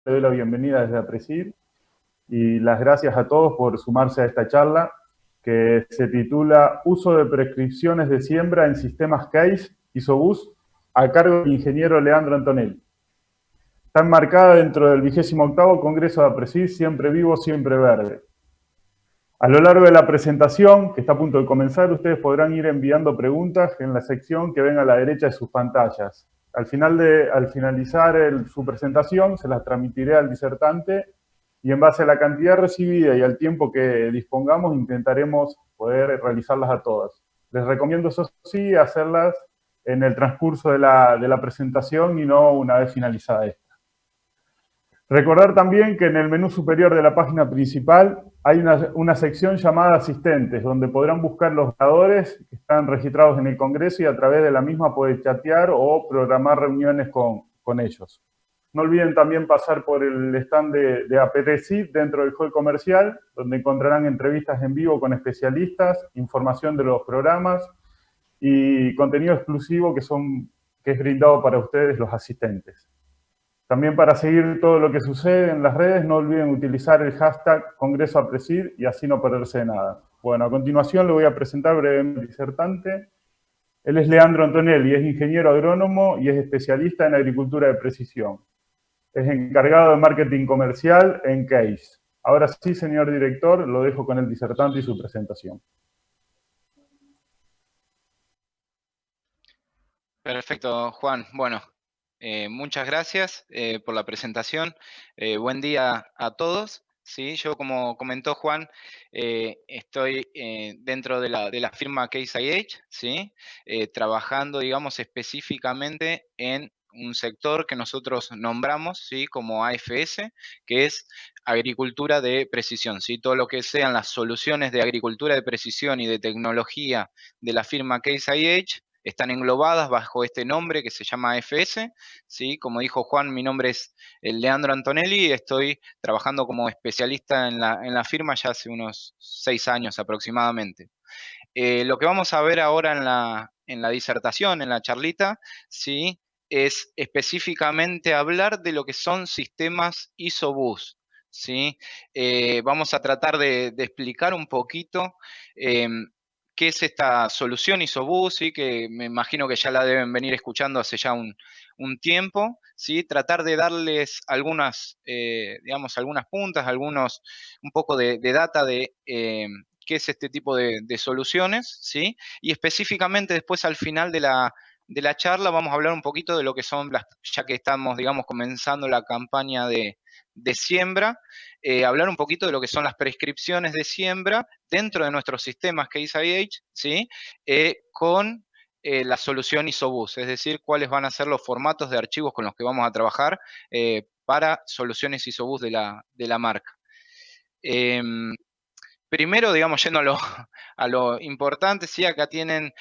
le doy la bienvenida desde APRESID y las gracias a todos por sumarse a esta charla que se titula Uso de prescripciones de siembra en sistemas CASE y SOBUS a cargo del ingeniero Leandro Antonelli. Está enmarcada dentro del 28º Congreso de APRESID, Siempre Vivo, Siempre Verde. A lo largo de la presentación, que está a punto de comenzar, ustedes podrán ir enviando preguntas en la sección que ven a la derecha de sus pantallas. Al finalizar su presentación, se las transmitiré al disertante y en base a la cantidad recibida y al tiempo que dispongamos, intentaremos poder realizarlas a todas. Les recomiendo, eso sí, hacerlas en el transcurso de la presentación y no una vez finalizada esta. Recordar también que en el menú superior de la página principal hay una sección llamada Asistentes, donde podrán buscar los oradores que están registrados en el Congreso y a través de la misma poder chatear o programar reuniones con ellos. No olviden también pasar por el stand de APRESID dentro del hall comercial, donde encontrarán entrevistas en vivo con especialistas, información de los programas y contenido exclusivo que es brindado para ustedes, los asistentes. También para seguir todo lo que sucede en las redes, no olviden utilizar el hashtag Congreso APRESID y así no perderse de nada. Bueno, a continuación le voy a presentar brevemente al disertante. Él es Leandro Antonelli, es ingeniero agrónomo y es especialista en agricultura de precisión. Es encargado de marketing comercial en CASE. Ahora sí, señor director, lo dejo con el disertante y su presentación. Perfecto, Juan. Bueno, muchas gracias por la presentación. Buen día a todos. Sí, yo, como comentó Juan, estoy dentro de la firma Case IH, ¿sí? Trabajando, digamos, específicamente en un sector que nosotros nombramos, ¿sí?, como AFS, que es agricultura de precisión, ¿sí? Todo lo que sean las soluciones de agricultura de precisión y de tecnología de la firma Case IH están englobadas bajo este nombre que se llama AFS, ¿sí? Como dijo Juan, mi nombre es Leandro Antonelli y estoy trabajando como especialista en la firma ya hace unos 6 años aproximadamente. Lo que vamos a ver ahora en la disertación, en la charlita, ¿sí?, es específicamente hablar de lo que son sistemas ISO-BUS, ¿sí? Vamos a tratar de explicar un poquito qué es esta solución ISO-BUS, ¿sí?, que me imagino que ya la deben venir escuchando hace ya un tiempo, ¿sí? Tratar de darles algunas, digamos, algunas puntas, un poco de data de qué es este tipo de soluciones, ¿sí? Y específicamente después, al final de la charla, vamos a hablar un poquito de lo que son ya que estamos, digamos, comenzando la campaña de siembra, hablar un poquito de lo que son las prescripciones de siembra dentro de nuestros sistemas Case IH, ¿sí? Con la solución ISO-BUS, es decir, cuáles van a ser los formatos de archivos con los que vamos a trabajar para soluciones ISO-BUS de la marca. Primero, digamos, yendo a lo importante, sí, acá tienen,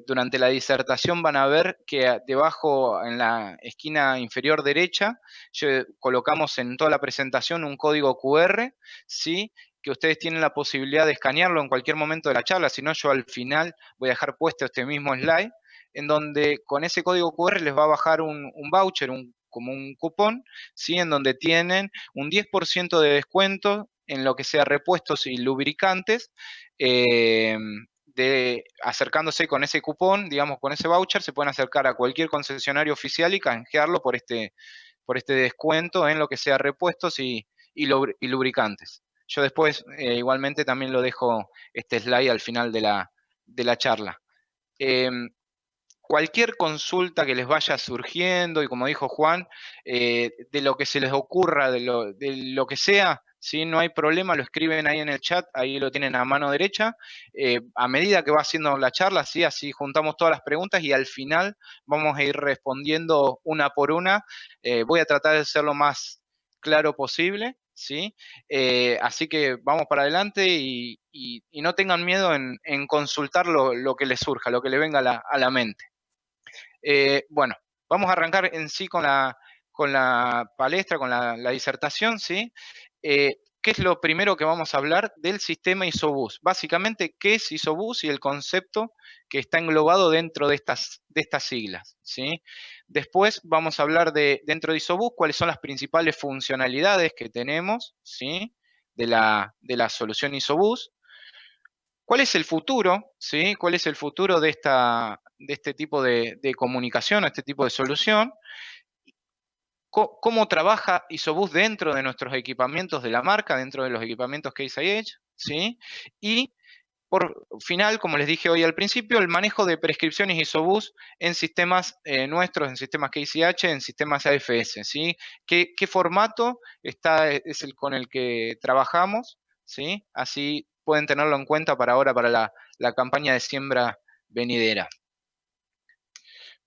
durante la disertación van a ver que debajo, en la esquina inferior derecha, colocamos en toda la presentación un código QR, ¿sí?, que ustedes tienen la posibilidad de escanearlo en cualquier momento de la charla, si no, yo al final voy a dejar puesto este mismo slide, en donde con ese código QR les va a bajar un voucher, como un cupón, ¿sí?, en donde tienen un 10% de descuento en lo que sea repuestos y lubricantes, acercándose con ese cupón, digamos, con ese voucher, se pueden acercar a cualquier concesionario oficial y canjearlo por este descuento en lo que sea repuestos y lubricantes. Yo después, igualmente, también lo dejo este slide al final de la charla. Cualquier consulta que les vaya surgiendo, y como dijo Juan, de lo que se les ocurra, de lo que sea, ¿sí?, no hay problema, lo escriben ahí en el chat, ahí lo tienen a mano derecha. A medida que va haciendo la charla, ¿sí?, así juntamos todas las preguntas y al final vamos a ir respondiendo una por una. Voy a tratar de ser lo más claro posible, ¿sí? Así que vamos para adelante y no tengan miedo en consultar lo que les surja, lo que les venga a la mente. Bueno, vamos a arrancar en sí con la palestra, con la disertación, ¿sí? ¿Qué es lo primero que vamos a hablar del sistema ISO-BUS? Básicamente, ¿qué es ISO-BUS y el concepto que está englobado dentro de estas siglas, ¿sí? Después vamos a hablar dentro de ISOBUS, cuáles son las principales funcionalidades que tenemos, ¿sí? de la solución ISOBUS. ¿Cuál es el futuro? ¿Sí? ¿Cuál es el futuro de este tipo de comunicación, este tipo de solución? ¿Cómo trabaja ISOBUS dentro de nuestros equipamientos de la marca, dentro de los equipamientos Case IH? ¿Sí? Y por final, como les dije hoy al principio, el manejo de prescripciones ISOBUS en sistemas nuestros, en sistemas KCH, en sistemas AFS, ¿sí? ¿Qué formato es el con el que trabajamos? ¿Sí? Así pueden tenerlo en cuenta para ahora, para la campaña de siembra venidera.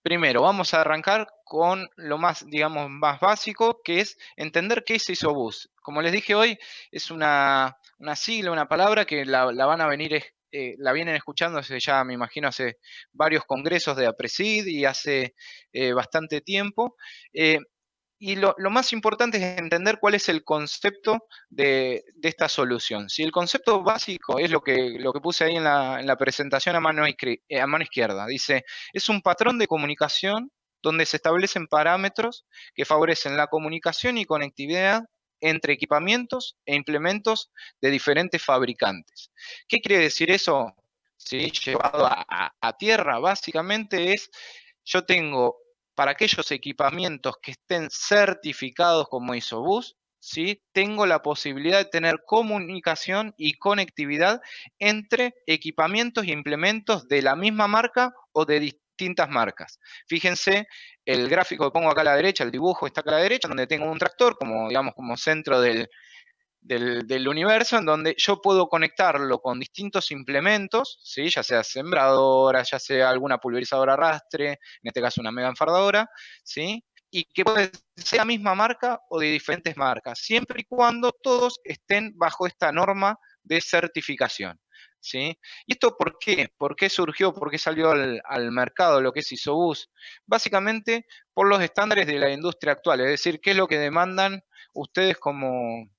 Primero, vamos a arrancar con lo más, digamos, más básico, que es entender qué es ISOBUS. Como les dije hoy, es una sigla, una palabra que la van a venir, la vienen escuchando hace ya, me imagino, hace varios congresos de APRESID y hace bastante tiempo. Y lo más importante es entender cuál es el concepto de esta solución. Si el concepto básico es lo que puse ahí en la presentación a mano izquierda, dice, es un patrón de comunicación donde se establecen parámetros que favorecen la comunicación y conectividad entre equipamientos e implementos de diferentes fabricantes. ¿Qué quiere decir eso? ¿Sí? Llevado a tierra, básicamente es, yo tengo para aquellos equipamientos que estén certificados como ISOBUS, ¿sí? Tengo la posibilidad de tener comunicación y conectividad entre equipamientos y implementos de la misma marca o de distintas marcas. Fíjense, el gráfico que pongo acá a la derecha, el dibujo está acá a la derecha, donde tengo un tractor como, digamos, como centro del universo, en donde yo puedo conectarlo con distintos implementos, ¿sí? Ya sea sembradora, ya sea alguna pulverizadora arrastre, en este caso una mega enfardadora, ¿sí? Y que puede ser la misma marca o de diferentes marcas, siempre y cuando todos estén bajo esta norma de certificación, ¿sí? ¿Y esto por qué? ¿Por qué surgió? ¿Por qué salió al mercado lo que es ISOBUS? Básicamente por los estándares de la industria actual, es decir, qué es lo que demandan ustedes como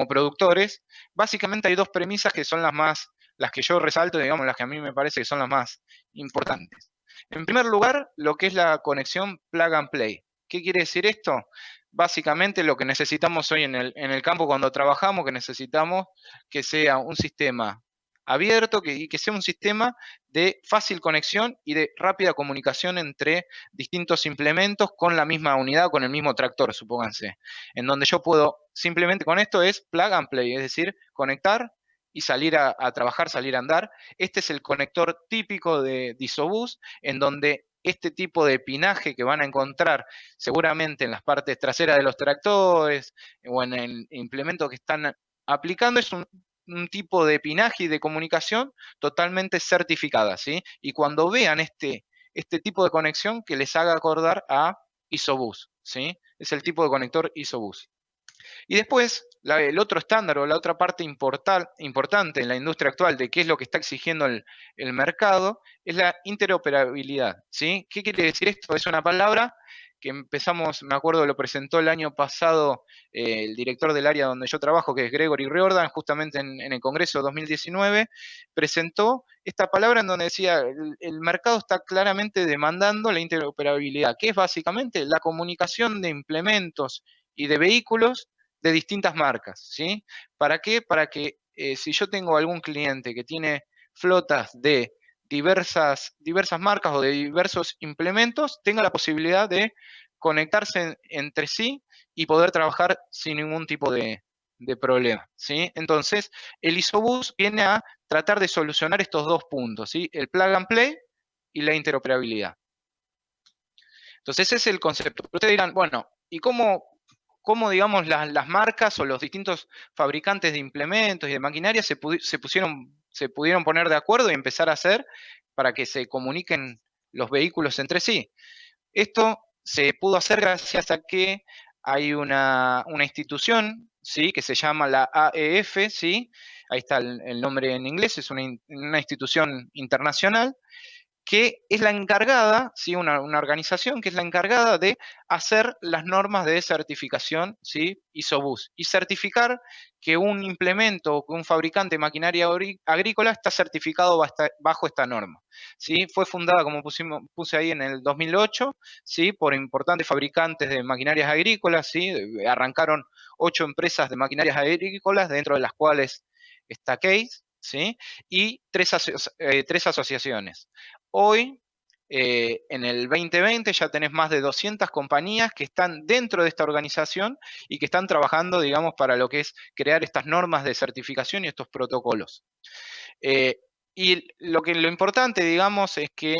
productores. Básicamente hay dos premisas que son las que yo resalto, digamos, las que a mí me parece que son las más importantes. En primer lugar, lo que es la conexión plug and play. ¿Qué quiere decir esto? Básicamente lo que necesitamos hoy en el campo cuando trabajamos, que necesitamos que sea un sistema abierto y que sea un sistema de fácil conexión y de rápida comunicación entre distintos implementos con la misma unidad, con el mismo tractor, supónganse. En donde yo puedo, simplemente con esto es plug and play, es decir, conectar y salir a trabajar, salir a andar. Este es el conector típico de ISOBUS, en donde este tipo de pinaje que van a encontrar seguramente en las partes traseras de los tractores o en el implemento que están aplicando es un tipo de pinaje y de comunicación totalmente certificada, ¿sí? Y cuando vean este tipo de conexión que les haga acordar a ISOBUS, ¿sí? Es el tipo de conector ISOBUS. Y después, el otro estándar o la otra parte importante en la industria actual de qué es lo que está exigiendo el mercado es la interoperabilidad, ¿sí? ¿Qué quiere decir esto? Es una palabra que empezamos, me acuerdo, lo presentó el año pasado el director del área donde yo trabajo, que es Gregory Riordan, justamente en el Congreso 2019, presentó esta palabra en donde decía, el mercado está claramente demandando la interoperabilidad, que es básicamente la comunicación de implementos y de vehículos de distintas marcas, ¿sí? ¿Para qué? Para que si yo tengo algún cliente que tiene flotas de diversas marcas o de diversos implementos, tenga la posibilidad de conectarse entre sí y poder trabajar sin ningún tipo de problema, ¿sí? Entonces, el ISOBUS viene a tratar de solucionar estos dos puntos, ¿sí? El plug and play y la interoperabilidad. Entonces, ese es el concepto. Pero ustedes dirán, bueno, ¿y cómo digamos, las marcas o los distintos fabricantes de implementos y de maquinaria se pudieron poner de acuerdo y empezar a hacer para que se comuniquen los vehículos entre sí? Esto se pudo hacer gracias a que hay una institución, ¿sí? Que se llama la AEF, ¿sí? Ahí está el nombre en inglés, es una institución internacional que es la encargada, ¿sí? Una organización que es la encargada de hacer las normas de certificación, ¿sí? ISOBUS, y certificar que un implemento o que un fabricante de maquinaria agrícola está certificado bajo esta norma, ¿sí? Fue fundada, como puse ahí, en el 2008, ¿sí? Por importantes fabricantes de maquinarias agrícolas, ¿sí? Arrancaron 8 empresas de maquinarias agrícolas, dentro de las cuales está Case, ¿sí? Y 3 asociaciones. Hoy, en el 2020, ya tenés más de 200 compañías que están dentro de esta organización y que están trabajando, digamos, para lo que es crear estas normas de certificación y estos protocolos. Y lo importante, digamos, es que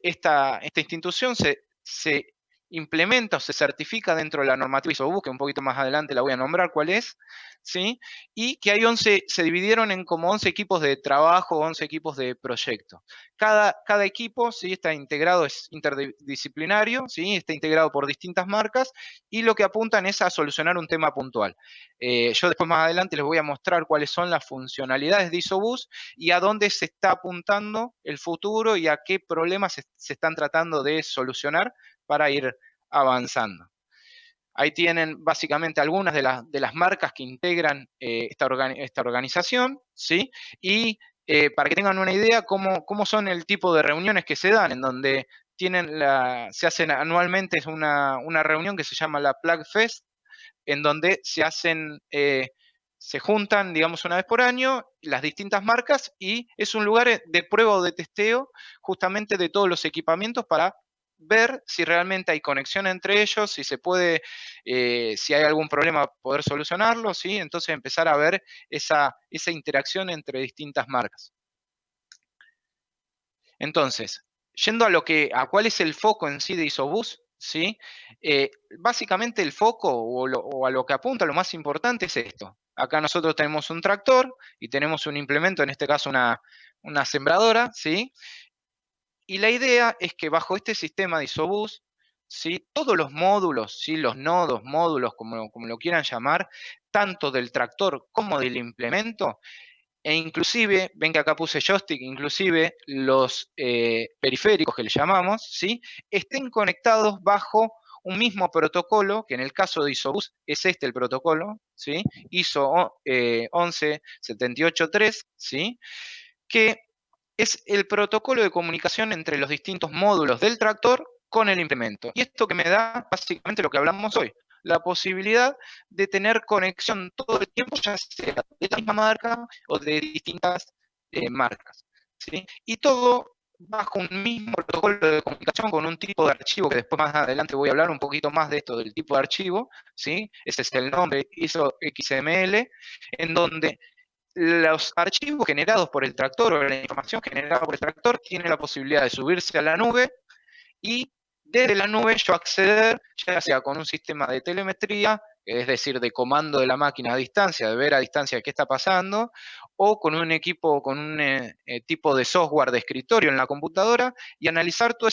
esta institución se implementa o se certifica dentro de la normativa ISOBUS, que un poquito más adelante la voy a nombrar cuál es, ¿sí? Y que hay 11, se dividieron en como 11 equipos de trabajo, 11 equipos de proyecto. Cada equipo, ¿sí? Está integrado, es interdisciplinario, ¿sí? Está integrado por distintas marcas y lo que apuntan es a solucionar un tema puntual. Yo después más adelante les voy a mostrar cuáles son las funcionalidades de ISOBUS y a dónde se está apuntando el futuro y a qué problemas se están tratando de solucionar para ir avanzando. Ahí tienen básicamente algunas de las marcas que integran esta organización, ¿sí? Y para que tengan una idea cómo son el tipo de reuniones que se dan, en donde se hacen anualmente una reunión que se llama la Plug Fest, en donde se juntan, digamos, una vez por año las distintas marcas y es un lugar de prueba o de testeo justamente de todos los equipamientos para ver si realmente hay conexión entre ellos, si se puede, si hay algún problema, poder solucionarlo, ¿sí? Entonces empezar a ver esa interacción entre distintas marcas. Entonces, yendo a cuál es el foco en sí de ISOBUS, ¿sí? Básicamente el foco o a lo que apunta, lo más importante es esto. Acá nosotros tenemos un tractor y tenemos un implemento, en este caso una sembradora, ¿sí? Y la idea es que bajo este sistema de ISOBUS, ¿sí? Todos los módulos, ¿sí? Los nodos, módulos, como lo quieran llamar, tanto del tractor como del implemento, e inclusive, ven que acá puse joystick, inclusive los periféricos que le llamamos, ¿sí? Estén conectados bajo un mismo protocolo, que en el caso de ISOBUS es este el protocolo, ¿sí? ISO 11783, ¿sí? Que es el protocolo de comunicación entre los distintos módulos del tractor con el implemento. Y esto que me da básicamente lo que hablamos hoy, la posibilidad de tener conexión todo el tiempo, ya sea de la misma marca o de distintas marcas, ¿sí? Y todo bajo un mismo protocolo de comunicación con un tipo de archivo, que después más adelante voy a hablar un poquito más de esto, del tipo de archivo, ¿sí? Ese es el nombre, ISO XML, en donde los archivos generados por el tractor o la información generada por el tractor tiene la posibilidad de subirse a la nube y desde la nube yo acceder, ya sea con un sistema de telemetría, es decir, de comando de la máquina a distancia, de ver a distancia qué está pasando, o con un equipo, con un tipo de software de escritorio en la computadora y analizar toda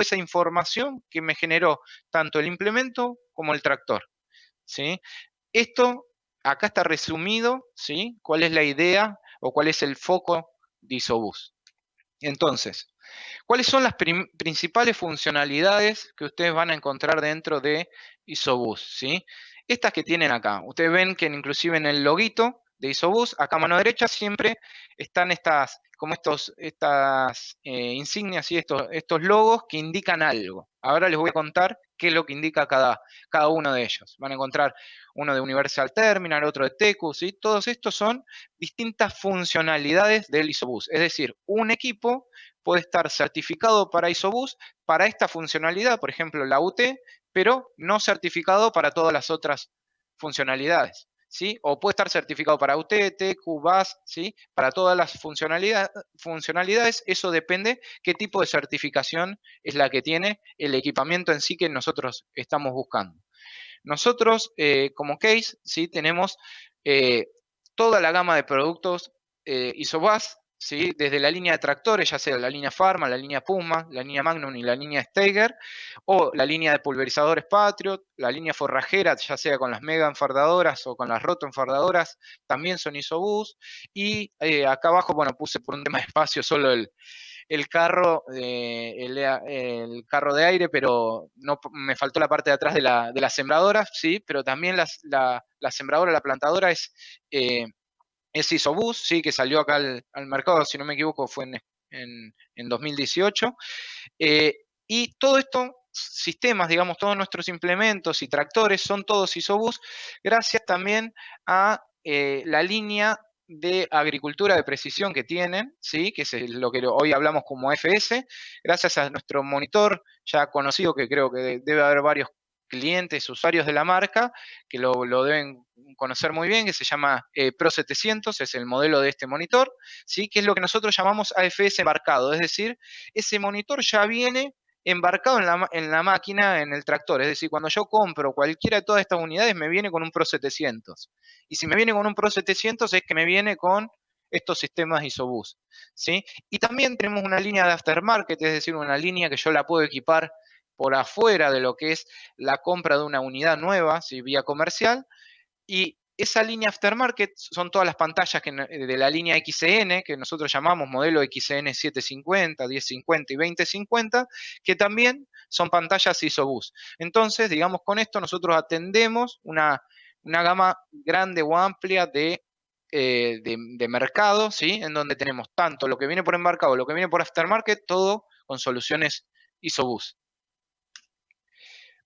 esa información que me generó tanto el implemento como el tractor, ¿sí? Esto acá está resumido, ¿sí? ¿Cuál es la idea o cuál es el foco de ISOBUS? Entonces, ¿cuáles son las principales funcionalidades que ustedes van a encontrar dentro de ISOBUS, ¿sí? Estas que tienen acá. Ustedes ven que inclusive en el loguito de ISOBUS, acá a mano derecha siempre están estas insignias y estos logos que indican algo. Ahora les voy a contar qué es lo que indica cada uno de ellos. Van a encontrar uno de Universal Terminal, otro de TECU, ¿sí? Todos estos son distintas funcionalidades del ISOBUS. Es decir, un equipo puede estar certificado para ISOBUS para esta funcionalidad, por ejemplo, la UT, pero no certificado para todas las otras funcionalidades, ¿sí? O puede estar certificado para UT, TQ, BAS, ¿sí? Para todas las funcionalidades, eso depende qué tipo de certificación es la que tiene el equipamiento en sí que nosotros estamos buscando. Nosotros, como Case, ¿sí? Tenemos toda la gama de productos ISOBUS, ¿sí? Desde la línea de tractores, ya sea la línea Pharma, la línea Puma, la línea Magnum y la línea Steiger, o la línea de pulverizadores Patriot, la línea forrajera, ya sea con las mega enfardadoras o con las roto enfardadoras, también son ISOBUS, y acá abajo, bueno, puse por un tema de espacio solo el carro, el carro de aire, pero no, me faltó la parte de atrás de la sembradora, sí, pero también la sembradora, la plantadora es Isobus, sí, que salió acá al mercado, si no me equivoco, fue en 2018. Eh, y todos estos sistemas, digamos, todos nuestros implementos y tractores son todos Isobus, gracias también a la línea de agricultura de precisión que tienen, ¿sí? Que es lo que hoy hablamos como FS, gracias a nuestro monitor ya conocido, que creo que debe haber varios clientes, usuarios de la marca, que lo deben conocer muy bien, que se llama Pro 700, es el modelo de este monitor, ¿sí? Que es lo que nosotros llamamos AFS embarcado, es decir, ese monitor ya viene embarcado en la máquina, en el tractor. Es decir, cuando yo compro cualquiera de todas estas unidades, me viene con un Pro 700. Y si me viene con un Pro 700 es que me viene con estos sistemas Isobus, ¿sí? Y también tenemos una línea de aftermarket, es decir, una línea que yo la puedo equipar por afuera de lo que es la compra de una unidad nueva, ¿sí? Vía comercial, y esa línea aftermarket son todas las pantallas de la línea XN, que nosotros llamamos modelo XN 750, 1050 y 2050, que también son pantallas Isobus. Entonces, digamos, con esto nosotros atendemos una gama grande o amplia de mercado, ¿sí? En donde tenemos tanto lo que viene por embarcado, lo que viene por aftermarket, todo con soluciones Isobus.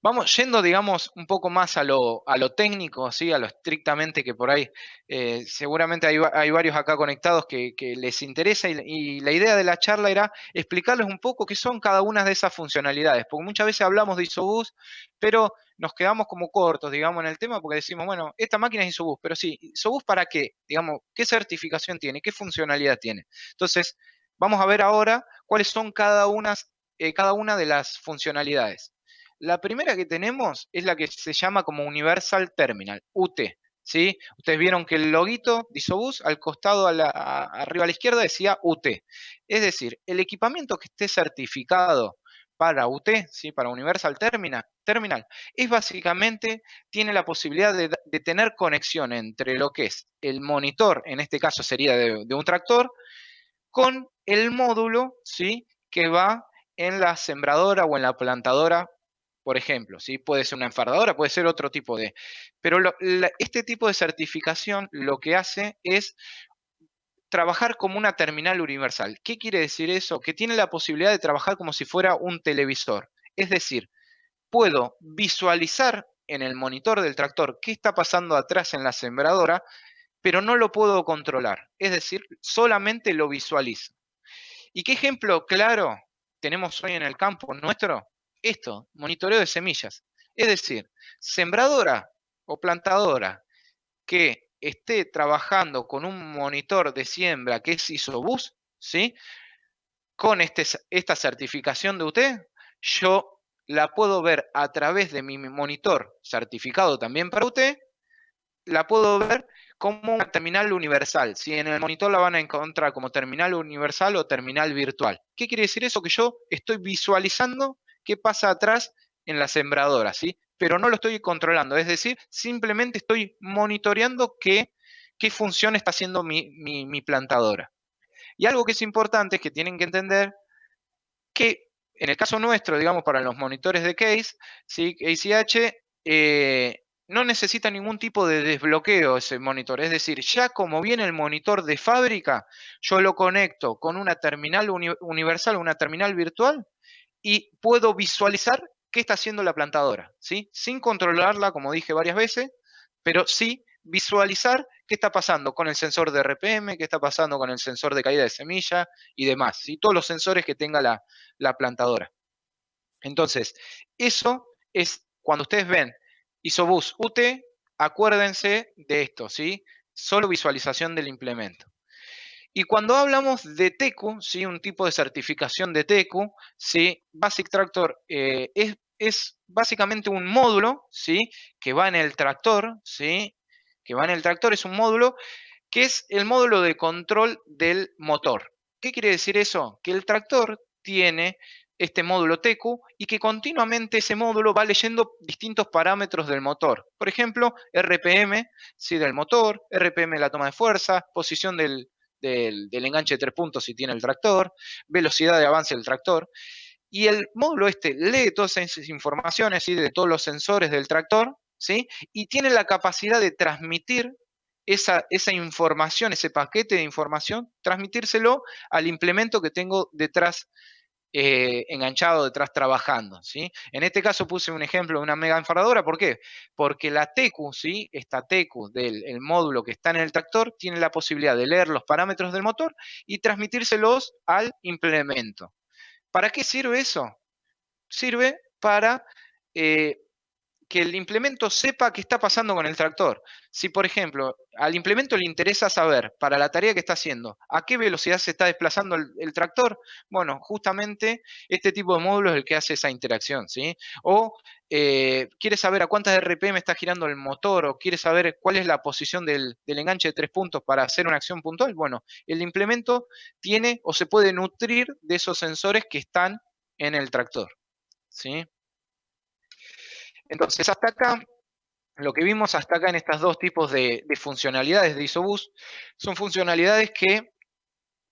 Vamos yendo, digamos, un poco más a lo técnico, ¿sí? A lo estrictamente que por ahí seguramente hay varios acá conectados que les interesa y la idea de la charla era explicarles un poco qué son cada una de esas funcionalidades, porque muchas veces hablamos de Isobus, pero nos quedamos como cortos, digamos, en el tema porque decimos, bueno, esta máquina es Isobus, pero sí, ¿Isobus para qué? Digamos, ¿qué certificación tiene? ¿Qué funcionalidad tiene? Entonces, vamos a ver ahora cuáles son cada una de las funcionalidades. La primera que tenemos es la que se llama como Universal Terminal, UT, ¿sí? Ustedes vieron que el loguito de Isobus al costado, arriba a la izquierda, decía UT. Es decir, el equipamiento que esté certificado para UT, ¿sí? Para Universal Terminal, es básicamente, tiene la posibilidad de tener conexión entre lo que es el monitor, en este caso sería de un tractor, con el módulo, ¿sí? Que va en la sembradora o en la plantadora, por ejemplo, ¿sí? Puede ser una enfardadora, puede ser otro tipo de... Pero este tipo de certificación lo que hace es trabajar como una terminal universal. ¿Qué quiere decir eso? Que tiene la posibilidad de trabajar como si fuera un televisor. Es decir, puedo visualizar en el monitor del tractor qué está pasando atrás en la sembradora, pero no lo puedo controlar. Es decir, solamente lo visualizo. ¿Y qué ejemplo claro tenemos hoy en el campo nuestro? Esto, monitoreo de semillas. Es decir, sembradora o plantadora que esté trabajando con un monitor de siembra que es Isobus, ¿sí? Con esta certificación de UT, yo la puedo ver a través de mi monitor certificado también para UT, la puedo ver como una terminal universal. Si en el monitor la van a encontrar como terminal universal o terminal virtual. ¿Qué quiere decir eso? Que yo estoy visualizando qué pasa atrás en la sembradora, ¿sí? Pero no lo estoy controlando. Es decir, simplemente estoy monitoreando qué función está haciendo mi plantadora. Y algo que es importante es que tienen que entender que en el caso nuestro, digamos, para los monitores de case, ¿sí? ACH, no necesita ningún tipo de desbloqueo ese monitor. Es decir, ya como viene el monitor de fábrica, yo lo conecto con una terminal universal, una terminal virtual, y puedo visualizar qué está haciendo la plantadora, ¿sí? Sin controlarla, como dije varias veces, pero sí visualizar qué está pasando con el sensor de RPM, qué está pasando con el sensor de caída de semilla y demás, ¿sí? Todos los sensores que tenga la plantadora. Entonces, eso es cuando ustedes ven Isobus UT, acuérdense de esto, ¿sí? Solo visualización del implemento. Y cuando hablamos de TECU, ¿sí? Un tipo de certificación de TECU, ¿sí? Basic Tractor es básicamente un módulo, ¿sí? Que va en el tractor, ¿sí? Que va en el tractor, es un módulo que es el módulo de control del motor. ¿Qué quiere decir eso? Que el tractor tiene este módulo TECU y que continuamente ese módulo va leyendo distintos parámetros del motor. Por ejemplo, RPM, ¿sí? Del motor, RPM de la toma de fuerza, posición del del enganche de 3 puntos si tiene el tractor, velocidad de avance del tractor, y el módulo lee todas esas informaciones, ¿sí? De todos los sensores del tractor, ¿sí? Y tiene la capacidad de transmitir esa información, ese paquete de información, transmitírselo al implemento que tengo detrás enganchado, detrás trabajando, ¿sí? En este caso puse un ejemplo de una mega enfardadora, ¿por qué? Porque la TQ, ¿sí? Esta TQ del módulo que está en el tractor tiene la posibilidad de leer los parámetros del motor y transmitírselos al implemento. ¿Para qué sirve eso? Sirve para que el implemento sepa qué está pasando con el tractor. Si, por ejemplo, al implemento le interesa saber, para la tarea que está haciendo, a qué velocidad se está desplazando el tractor, bueno, justamente este tipo de módulo es el que hace esa interacción, ¿sí? O quiere saber a cuántas RPM está girando el motor, o quiere saber cuál es la posición del enganche de 3 puntos para hacer una acción puntual, bueno, el implemento tiene o se puede nutrir de esos sensores que están en el tractor, ¿sí? Entonces, hasta acá, lo que vimos hasta acá en estos dos tipos de funcionalidades de Isobus son funcionalidades que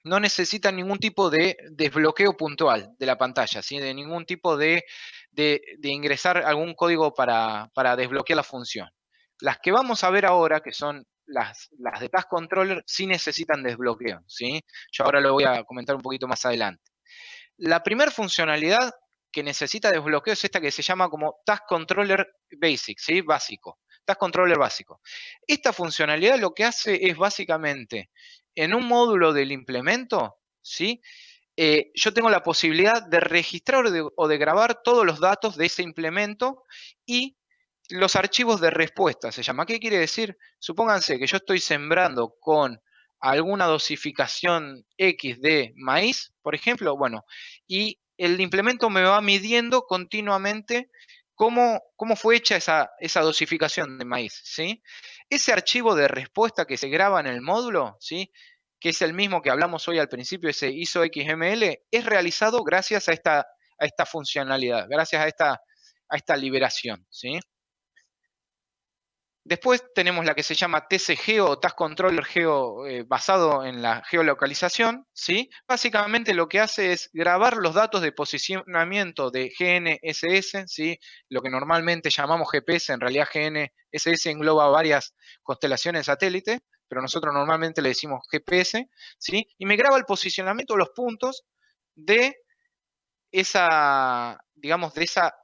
no necesitan ningún tipo de desbloqueo puntual de la pantalla, ¿sí? De ningún tipo de ingresar algún código para desbloquear la función. Las que vamos a ver ahora, que son las de Task Controller, sí necesitan desbloqueo, ¿sí? Yo ahora lo voy a comentar un poquito más adelante. La primera funcionalidad que necesita desbloqueo es esta que se llama como Task Controller Basic, ¿sí? Básico. Task Controller básico. Esta funcionalidad lo que hace es básicamente, en un módulo del implemento, ¿sí? Yo tengo la posibilidad de registrar o de grabar todos los datos de ese implemento y los archivos de respuesta, se llama. ¿Qué quiere decir? Supónganse que yo estoy sembrando con alguna dosificación X de maíz, por ejemplo, bueno, y el implemento me va midiendo continuamente cómo fue hecha esa dosificación de maíz, ¿sí? Ese archivo de respuesta que se graba en el módulo, ¿sí? Que es el mismo que hablamos hoy al principio, ese ISO XML, es realizado gracias a esta funcionalidad, gracias a esta liberación, ¿sí? Después tenemos la que se llama TCGeo o Task Controller Geo, basado en la geolocalización, ¿sí? Básicamente lo que hace es grabar los datos de posicionamiento de GNSS, ¿sí? Lo que normalmente llamamos GPS, en realidad GNSS engloba varias constelaciones de satélite, pero nosotros normalmente le decimos GPS, ¿sí? Y me graba el posicionamiento de los puntos de esa, digamos, de esa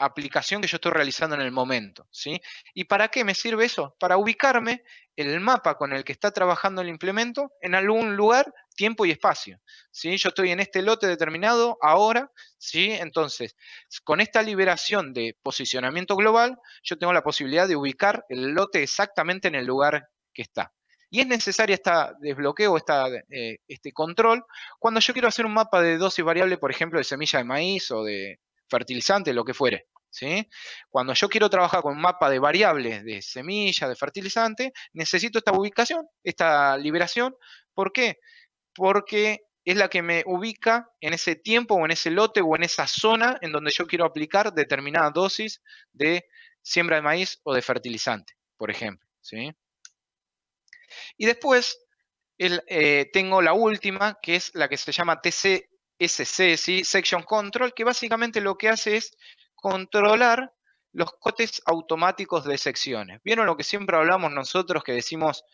aplicación que yo estoy realizando en el momento, ¿sí? ¿Y para qué me sirve eso? Para ubicarme el mapa con el que está trabajando el implemento en algún lugar, tiempo y espacio, ¿sí? Yo estoy en este lote determinado ahora, ¿sí? Entonces, con esta liberación de posicionamiento global, yo tengo la posibilidad de ubicar el lote exactamente en el lugar que está. Y es necesaria este desbloqueo, este control, cuando yo quiero hacer un mapa de dosis variable, por ejemplo, de semilla de maíz o de fertilizante, lo que fuere, ¿sí? Cuando yo quiero trabajar con un mapa de variables de semilla, de fertilizante, necesito esta ubicación, esta liberación. ¿Por qué? Porque es la que me ubica en ese tiempo o en ese lote o en esa zona en donde yo quiero aplicar determinada dosis de siembra de maíz o de fertilizante, por ejemplo, ¿sí? Y después tengo la última, que es la que se llama TCSC, ¿sí? Section Control, que básicamente lo que hace es controlar los cortes automáticos de secciones. ¿Vieron lo que siempre hablamos nosotros, que decimos,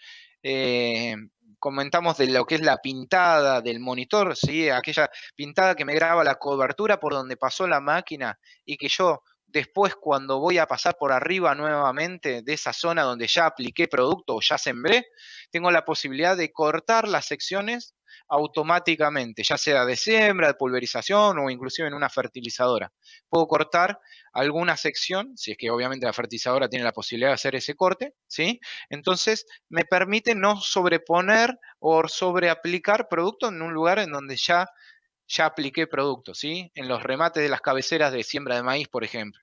comentamos de lo que es la pintada del monitor, ¿sí? Aquella pintada que me graba la cobertura por donde pasó la máquina y que yo después, cuando voy a pasar por arriba nuevamente de esa zona donde ya apliqué producto o ya sembré, tengo la posibilidad de cortar las secciones automáticamente, ya sea de siembra, de pulverización o inclusive en una fertilizadora. Puedo cortar alguna sección, si es que obviamente la fertilizadora tiene la posibilidad de hacer ese corte, ¿sí? Entonces me permite no sobreponer o sobreaplicar producto en un lugar en donde ya apliqué producto, ¿sí? En los remates de las cabeceras de siembra de maíz, por ejemplo.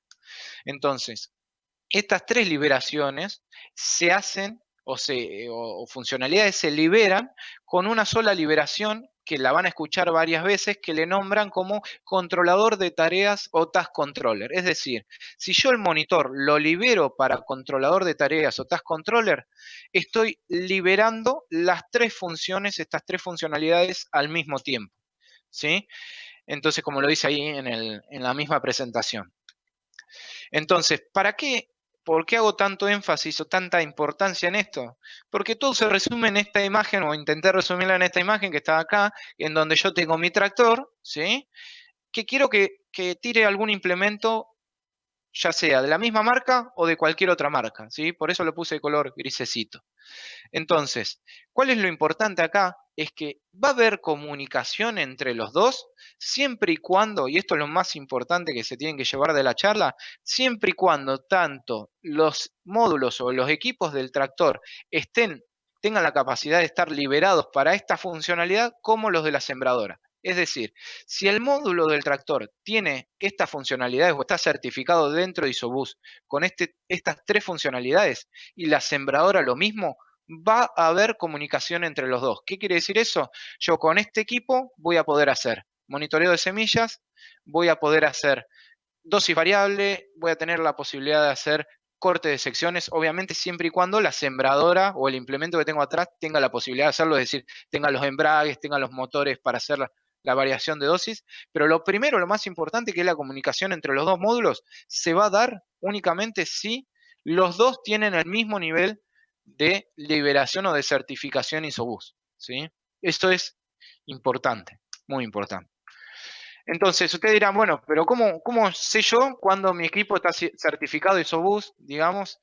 Entonces, estas tres liberaciones se hacen o funcionalidades se liberan con una sola liberación que la van a escuchar varias veces, que le nombran como controlador de tareas o task controller. Es decir, si yo el monitor lo libero para controlador de tareas o task controller, estoy liberando las tres funciones, estas tres funcionalidades al mismo tiempo, ¿sí? Entonces, como lo dice ahí en la misma presentación. Entonces, ¿por qué hago tanto énfasis o tanta importancia en esto? Porque todo se resume en esta imagen, o intenté resumirla en esta imagen que está acá, en donde yo tengo mi tractor, ¿sí? Que quiero que tire algún implemento, ya sea de la misma marca o de cualquier otra marca, ¿sí? Por eso lo puse de color grisecito. Entonces, ¿cuál es lo importante acá? Es que va a haber comunicación entre los dos, siempre y cuando, y esto es lo más importante que se tienen que llevar de la charla, siempre y cuando tanto los módulos o los equipos del tractor tengan la capacidad de estar liberados para esta funcionalidad, como los de la sembradora. Es decir, si el módulo del tractor tiene estas funcionalidades o está certificado dentro de Isobus con estas tres funcionalidades y la sembradora lo mismo, va a haber comunicación entre los dos. ¿Qué quiere decir eso? Yo con este equipo voy a poder hacer monitoreo de semillas, voy a poder hacer dosis variable, voy a tener la posibilidad de hacer corte de secciones, obviamente siempre y cuando la sembradora o el implemento que tengo atrás tenga la posibilidad de hacerlo, es decir, tenga los embragues, tenga los motores para hacer la variación de dosis, pero lo primero, lo más importante, que es la comunicación entre los dos módulos, se va a dar únicamente si los dos tienen el mismo nivel de liberación o de certificación Isobus, ¿sí? Esto es importante, muy importante. Entonces, ustedes dirán, bueno, pero ¿cómo sé yo cuando mi equipo está certificado Isobus, digamos?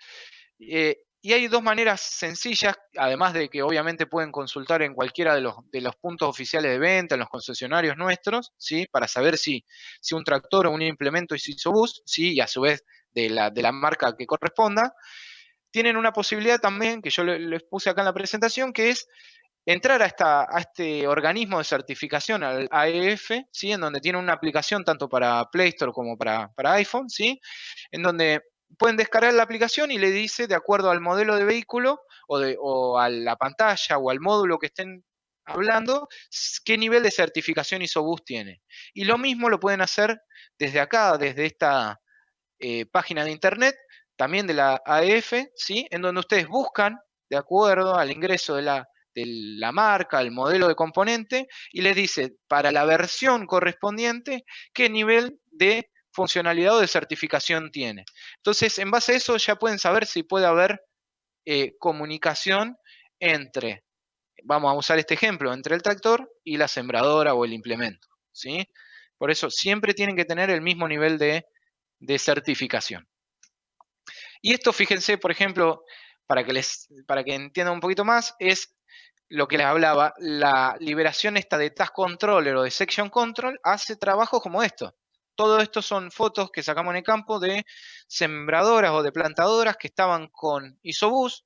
Y hay dos maneras sencillas, además de que obviamente pueden consultar en cualquiera de los puntos oficiales de venta, en los concesionarios nuestros, ¿sí? Para saber si un tractor o un implemento es Isobus, ¿sí? Y a su vez de la marca que corresponda. Tienen una posibilidad también, que yo les puse acá en la presentación, que es entrar a este organismo de certificación, al AEF, ¿sí? En donde tiene una aplicación tanto para Play Store como para iPhone, ¿sí? En donde pueden descargar la aplicación y le dice, de acuerdo al modelo de vehículo o a la pantalla o al módulo que estén hablando, qué nivel de certificación Isobus tiene. Y lo mismo lo pueden hacer desde acá, desde esta página de internet, también de la AEF, ¿sí? En donde ustedes buscan, de acuerdo al ingreso de la marca, el modelo de componente, y les dice para la versión correspondiente qué nivel de funcionalidad o de certificación tiene. Entonces, en base a eso ya pueden saber si puede haber comunicación entre, vamos a usar este ejemplo, entre el tractor y la sembradora o el implemento, ¿sí? Por eso siempre tienen que tener el mismo nivel de certificación. Y esto, fíjense, por ejemplo, para que entiendan un poquito más, es lo que les hablaba, la liberación esta de Task Controller o de Section Control hace trabajos como esto. Todo esto son fotos que sacamos en el campo de sembradoras o de plantadoras que estaban con Isobus,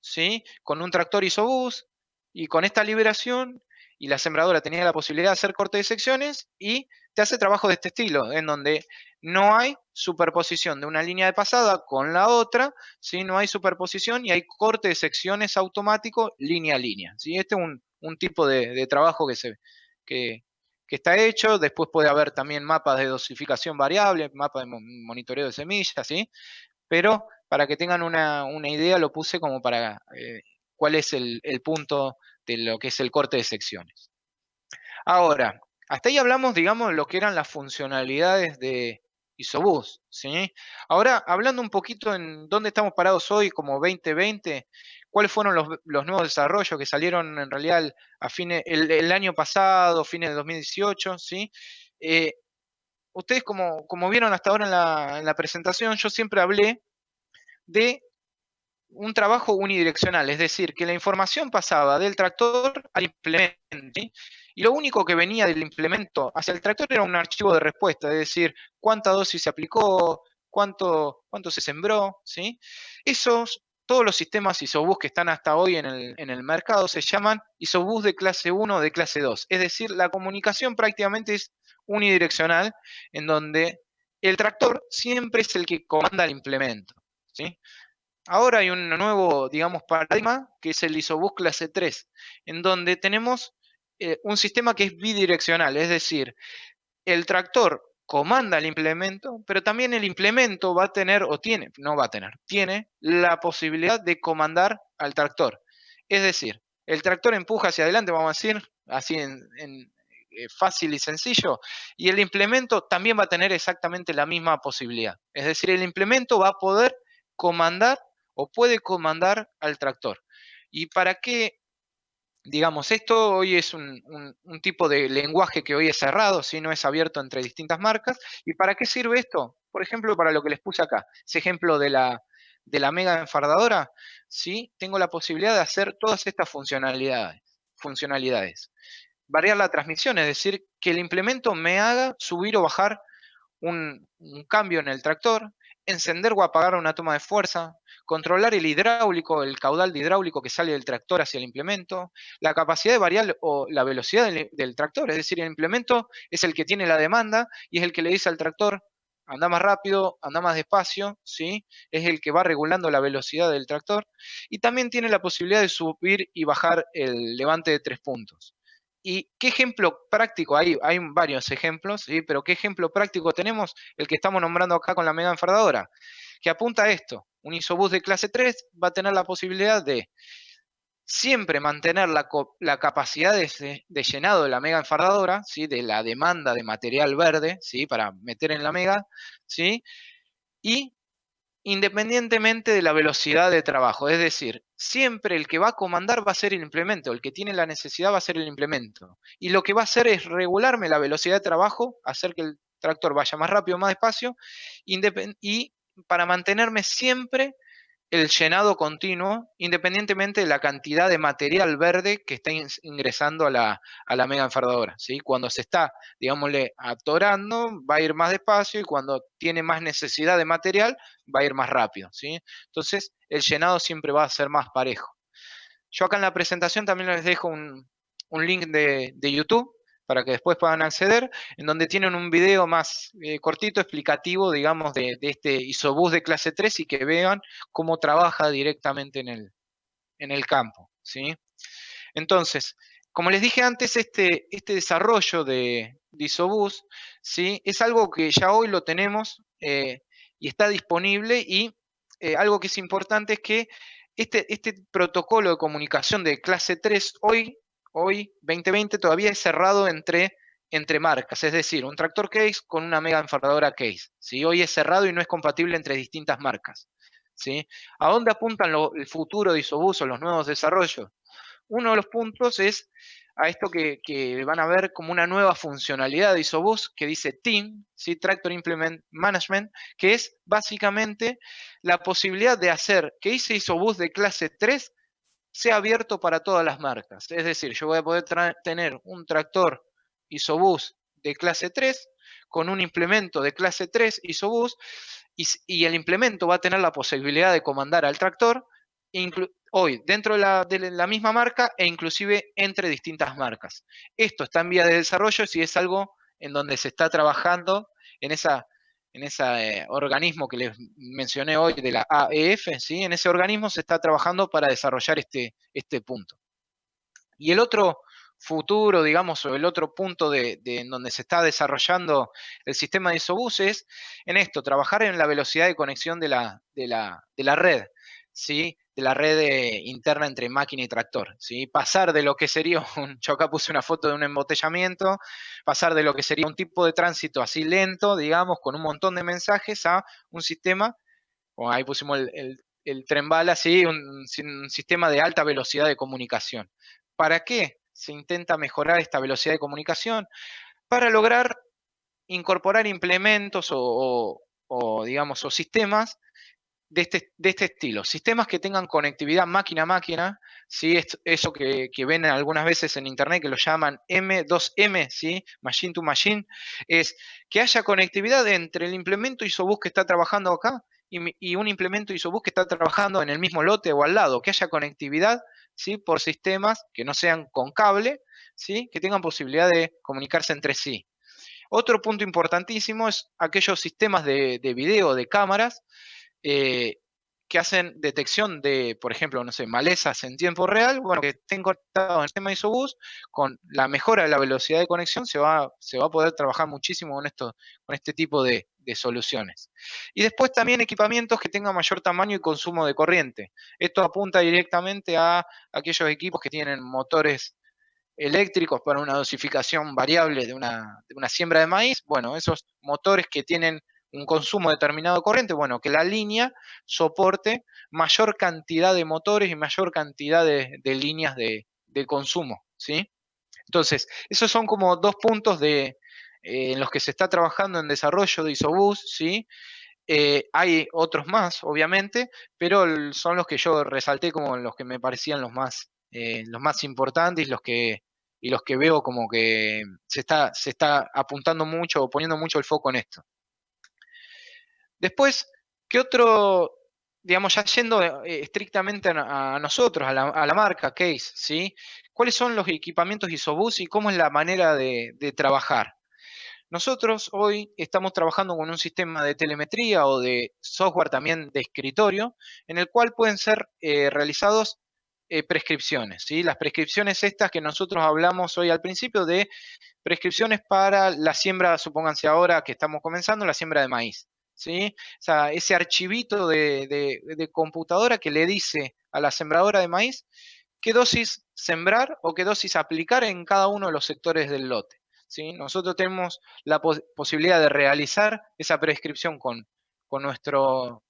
¿sí? Con un tractor Isobus, y con esta liberación, y la sembradora tenía la posibilidad de hacer corte de secciones, y te hace trabajo de este estilo, en donde no hay superposición de una línea de pasada con la otra, ¿sí? No hay superposición y hay corte de secciones automático línea a línea, ¿sí? Este es un tipo de trabajo que está hecho. Después puede haber también mapas de dosificación variable, mapas de monitoreo de semillas, ¿sí? Pero para que tengan una idea, lo puse como para cuál es el punto de lo que es el corte de secciones. Ahora, hasta ahí hablamos, digamos, de lo que eran las funcionalidades de Isobus, ¿sí? Ahora, hablando un poquito en dónde estamos parados hoy, como 2020, cuáles fueron los nuevos desarrollos que salieron en realidad el año pasado, fines de 2018, ¿sí? Ustedes, como vieron hasta ahora en la presentación, yo siempre hablé de un trabajo unidireccional, es decir, que la información pasaba del tractor al implemento, ¿sí? Y lo único que venía del implemento hacia el tractor era un archivo de respuesta, es decir, cuánta dosis se aplicó, cuánto se sembró, ¿sí? Todos los sistemas Isobus que están hasta hoy en el mercado se llaman Isobus de clase 1 o de clase 2, es decir, la comunicación prácticamente es unidireccional, en donde el tractor siempre es el que comanda el implemento, ¿sí? Ahora hay un nuevo, digamos, paradigma, que es el Isobus clase 3, en donde tenemos un sistema que es bidireccional, es decir, el tractor comanda el implemento, pero también el implemento va a tener, o tiene, no va a tener, tiene la posibilidad de comandar al tractor. Es decir, el tractor empuja hacia adelante, vamos a decir, así fácil y sencillo, y el implemento también va a tener exactamente la misma posibilidad. Es decir, el implemento va a poder comandar o puede comandar al tractor. ¿Y para qué? Digamos, esto hoy es un tipo de lenguaje que hoy es cerrado, ¿sí? No es abierto entre distintas marcas. ¿Y para qué sirve esto? Por ejemplo, para lo que les puse acá, ese ejemplo de la mega enfardadora, ¿sí? Tengo la posibilidad de hacer todas estas funcionalidades. Variar la transmisión, es decir, que el implemento me haga subir o bajar un cambio en el tractor, encender o apagar una toma de fuerza, controlar el hidráulico, el caudal de hidráulico que sale del tractor hacia el implemento, la capacidad de variar o la velocidad del tractor, es decir, el implemento es el que tiene la demanda y es el que le dice al tractor, anda más rápido, anda más despacio, ¿sí? Es el que va regulando la velocidad del tractor y también tiene la posibilidad de subir y bajar el levante de 3 puntos. ¿Y qué ejemplo práctico? Hay varios ejemplos, ¿sí? Pero ¿qué ejemplo práctico tenemos? El que estamos nombrando acá con la mega enfardadora, que apunta a esto. Un isobús de clase 3 va a tener la posibilidad de siempre mantener la capacidad de llenado de la mega enfardadora, ¿sí? De la demanda de material verde, ¿sí? Para meter en la mega, ¿sí? Y independientemente de la velocidad de trabajo. Es decir, siempre el que va a comandar va a ser el implemento, el que tiene la necesidad va a ser el implemento. Y lo que va a hacer es regularme la velocidad de trabajo, hacer que el tractor vaya más rápido o más despacio, y para mantenerme siempre el llenado continuo, independientemente de la cantidad de material verde que está ingresando a la mega enfardadora, ¿sí? Cuando se está, digámosle, atorando, va a ir más despacio y cuando tiene más necesidad de material, va a ir más rápido, ¿sí? Entonces, el llenado siempre va a ser más parejo. Yo acá en la presentación también les dejo un link de YouTube para que después puedan acceder, en donde tienen un video más cortito, explicativo, digamos, de este isobús de clase 3 y que vean cómo trabaja directamente en el campo, ¿sí? Entonces, como les dije antes, este desarrollo de isobús, ¿sí? Es algo que ya hoy lo tenemos y está disponible y algo que es importante es que este protocolo de comunicación de clase 3 hoy 2020, todavía es cerrado entre marcas, es decir, un tractor case con una mega enfardadora case, ¿sí? Hoy es cerrado y no es compatible entre distintas marcas, ¿sí? ¿A dónde apuntan el futuro de isobús o los nuevos desarrollos? Uno de los puntos es a esto que van a ver como una nueva funcionalidad de isobús que dice TIM, ¿sí? Tractor Implement Management, que es básicamente la posibilidad de hacer que ese isobús de clase 3 sea abierto para todas las marcas. Es decir, yo voy a poder tener un tractor isobús de clase 3 con un implemento de clase 3 isobús y el implemento va a tener la posibilidad de comandar al tractor hoy dentro de la misma marca e inclusive entre distintas marcas. Esto está en vía de desarrollo si es algo en donde se está trabajando en ese organismo que les mencioné hoy de la AEF, ¿sí? En ese organismo se está trabajando para desarrollar este punto. Y el otro futuro, digamos, o el otro punto en donde se está desarrollando el sistema de isobús es en esto, trabajar en la velocidad de conexión de la red, ¿sí? De la red interna entre máquina y tractor, ¿sí? Pasar de lo que sería yo acá puse una foto de un embotellamiento, pasar de lo que sería un tipo de tránsito así lento, digamos, con un montón de mensajes a un sistema, como ahí pusimos el tren bala, ¿sí? Un sistema de alta velocidad de comunicación. ¿Para qué se intenta mejorar esta velocidad de comunicación? Para lograr incorporar implementos digamos, o sistemas de este estilo. Sistemas que tengan conectividad máquina a máquina, ¿sí? Eso que ven algunas veces en internet que lo llaman M2M, ¿sí? Machine to Machine, es que haya conectividad entre el implemento isobús que está trabajando acá y un implemento isobús que está trabajando en el mismo lote o al lado, que haya conectividad, ¿sí? Por sistemas que no sean con cable, ¿sí? Que tengan posibilidad de comunicarse entre sí. Otro punto importantísimo es aquellos sistemas de video, de cámaras, eh, que hacen detección de, por ejemplo, no sé, malezas en tiempo real, bueno, que estén conectados en el sistema ISOBUS, con la mejora de la velocidad de conexión se va a poder trabajar muchísimo con este tipo de soluciones. Y después también equipamientos que tengan mayor tamaño y consumo de corriente. Esto apunta directamente a aquellos equipos que tienen motores eléctricos para una dosificación variable de una siembra de maíz. Bueno, esos motores que tienen un consumo determinado de corriente, bueno, que la línea soporte mayor cantidad de motores y mayor cantidad de líneas de consumo, ¿sí? Entonces, esos son como dos puntos en los que se está trabajando en desarrollo de ISOBUS, ¿sí? Hay otros más, obviamente, pero son los que yo resalté como los que me parecían los más importantes y los que veo como que se está apuntando mucho o poniendo mucho el foco en esto. Después, ¿qué otro, digamos, ya yendo estrictamente a nosotros, a la marca Case, ¿sí? ¿Cuáles son los equipamientos ISOBUS y cómo es la manera de trabajar? Nosotros hoy estamos trabajando con un sistema de telemetría o de software también de escritorio, en el cual pueden ser realizados prescripciones, ¿sí? Las prescripciones estas que nosotros hablamos hoy al principio de prescripciones para la siembra, supónganse ahora que estamos comenzando, la siembra de maíz, ¿sí? O sea, ese archivito de computadora que le dice a la sembradora de maíz qué dosis sembrar o qué dosis aplicar en cada uno de los sectores del lote, ¿sí? Nosotros tenemos la posibilidad de realizar esa prescripción con nuestro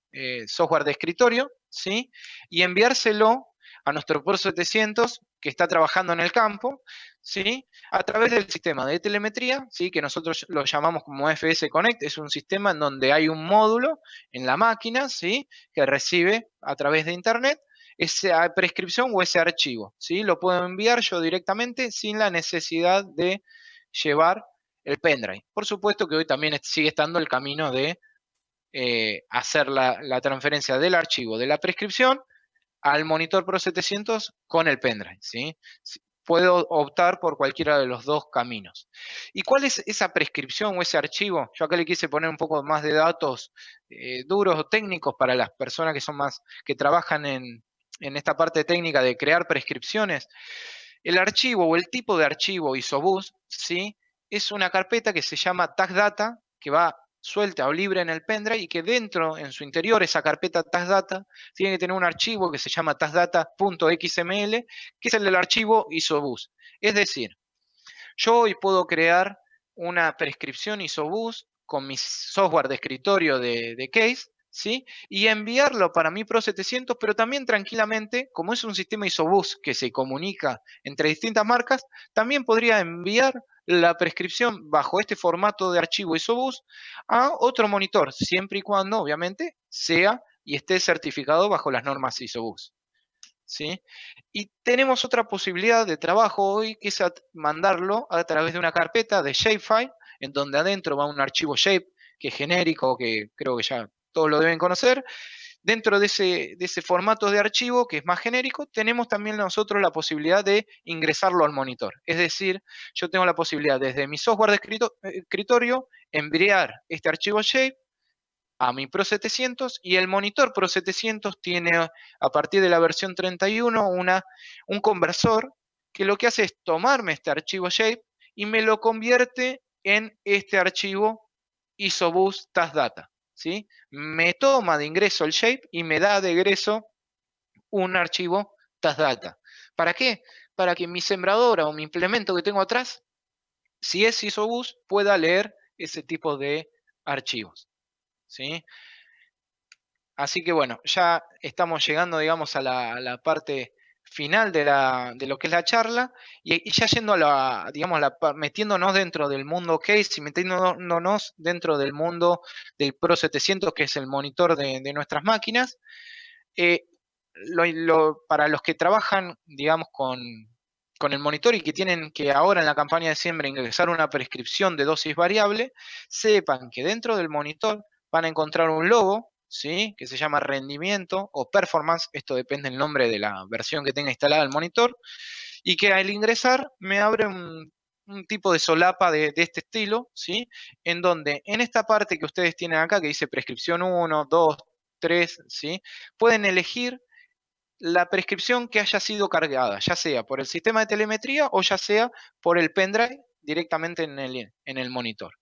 software de escritorio, ¿sí? Y enviárselo a nuestro POR 700 que está trabajando en el campo, ¿sí? A través del sistema de telemetría, ¿sí? Que nosotros lo llamamos como FS Connect, es un sistema en donde hay un módulo en la máquina, ¿sí? Que recibe a través de internet esa prescripción o ese archivo, ¿sí? Lo puedo enviar yo directamente sin la necesidad de llevar el pendrive. Por supuesto que hoy también sigue estando el camino de hacer la transferencia del archivo de la prescripción al monitor Pro 700 con el pendrive, ¿sí? Puedo optar por cualquiera de los dos caminos. ¿Y cuál es esa prescripción o ese archivo? Yo acá le quise poner un poco más de datos duros o técnicos para las personas que son más, que trabajan en esta parte técnica de crear prescripciones. El archivo o el tipo de archivo ISOBUS, ¿sí? Es una carpeta que se llama tag data, que va suelta o libre en el pendrive y que dentro, en su interior, esa carpeta taskdata tiene que tener un archivo que se llama taskdata.xml, que es el del archivo ISOBUS. Es decir, yo hoy puedo crear una prescripción ISOBUS con mi software de escritorio de Case, ¿sí? Y enviarlo para mi Pro 700, pero también tranquilamente, como es un sistema ISOBUS que se comunica entre distintas marcas, también podría enviar la prescripción bajo este formato de archivo ISOBUS a otro monitor, siempre y cuando, obviamente, sea y esté certificado bajo las normas ISOBUS, ¿sí? Y tenemos otra posibilidad de trabajo hoy, que es mandarlo a través de una carpeta de shapefile, en donde adentro va un archivo shape, que es genérico, que creo que ya todos lo deben conocer. Dentro de ese formato de archivo, que es más genérico, tenemos también nosotros la posibilidad de ingresarlo al monitor. Es decir, yo tengo la posibilidad desde mi software de escritorio enviar este archivo shape a mi Pro 700 y el monitor Pro 700 tiene a partir de la versión 31 un conversor que lo que hace es tomarme este archivo shape y me lo convierte en este archivo ISOBUS TaskData, ¿sí? Me toma de ingreso el shape y me da de egreso un archivo TaskData. ¿Para qué? Para que mi sembradora o mi implemento que tengo atrás, si es ISOBUS, pueda leer ese tipo de archivos, ¿sí? Así que bueno, ya estamos llegando, digamos, a la parte final de lo que es la charla y ya yendo digamos, metiéndonos dentro del mundo Case y metiéndonos dentro del mundo del Pro 700, que es el monitor de nuestras máquinas. eh, para los que trabajan, digamos, con el monitor y que tienen que ahora en la campaña de siembra ingresar una prescripción de dosis variable, sepan que dentro del monitor van a encontrar un logo, ¿sí? Que se llama rendimiento o performance, esto depende del nombre de la versión que tenga instalada el monitor, y que al ingresar me abre un tipo de solapa de este estilo, ¿sí? En donde en esta parte que ustedes tienen acá, que dice prescripción 1, 2, 3, ¿sí? Pueden elegir la prescripción que haya sido cargada, ya sea por el sistema de telemetría o ya sea por el pendrive directamente en el monitor.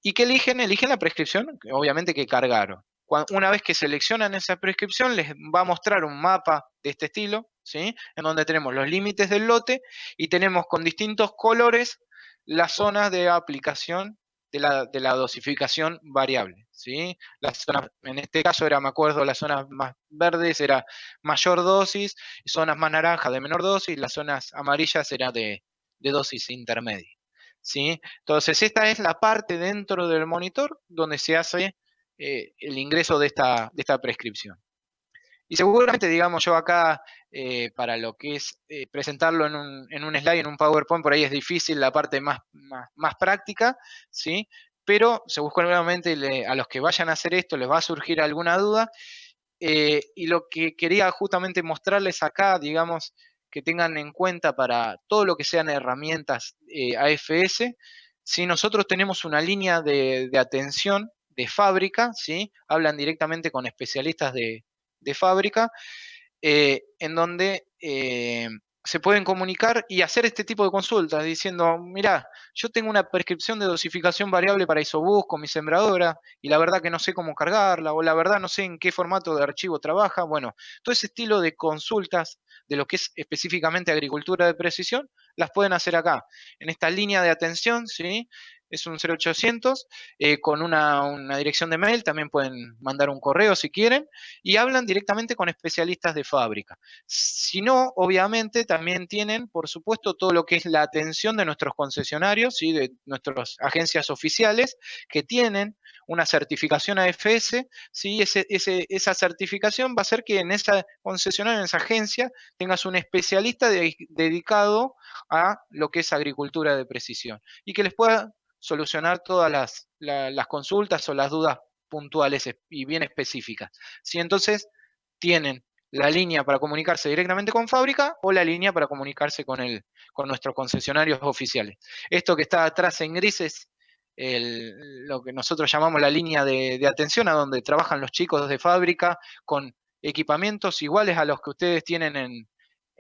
¿Y qué eligen? Eligen la prescripción, obviamente, que cargaron. Una vez que seleccionan esa prescripción, les va a mostrar un mapa de este estilo, ¿sí? En donde tenemos los límites del lote y tenemos con distintos colores las zonas de aplicación de la dosificación variable, ¿sí? Las zonas, en este caso era, me acuerdo, las zonas más verdes era mayor dosis, zonas más naranjas de menor dosis, las zonas amarillas era de dosis intermedia, ¿sí? Entonces, esta es la parte dentro del monitor donde se hace el ingreso de esta prescripción. Y seguramente, digamos, yo acá, para lo que es presentarlo en un slide, en un PowerPoint, por ahí es difícil la parte más práctica, ¿sí? Pero seguramente a los que vayan a hacer esto les va a surgir alguna duda. Y lo que quería justamente mostrarles acá, digamos, que tengan en cuenta para todo lo que sean herramientas AFS, si nosotros tenemos una línea de atención de fábrica, ¿sí? Hablan directamente con especialistas de fábrica, en donde se pueden comunicar y hacer este tipo de consultas, diciendo, mirá, yo tengo una prescripción de dosificación variable para Isobus con mi sembradora, y la verdad que no sé cómo cargarla, o la verdad no sé en qué formato de archivo trabaja. Bueno, todo ese estilo de consultas de lo que es específicamente agricultura de precisión, las pueden hacer acá, en esta línea de atención, ¿sí? Es un 0800, con una dirección de mail, también pueden mandar un correo si quieren, y hablan directamente con especialistas de fábrica. Si no, obviamente también tienen, por supuesto, todo lo que es la atención de nuestros concesionarios, ¿sí? De nuestras agencias oficiales que tienen una certificación AFS, ¿sí? Esa certificación va a hacer que en esa concesionaria, en esa agencia, tengas un especialista dedicado a lo que es agricultura de precisión y que les pueda solucionar todas las consultas o las dudas puntuales y bien específicas. ¿Sí? Entonces, tienen la línea para comunicarse directamente con fábrica o la línea para comunicarse con nuestros concesionarios oficiales. Esto que está atrás en gris es lo que nosotros llamamos la línea de atención, a donde trabajan los chicos de fábrica con equipamientos iguales a los que ustedes tienen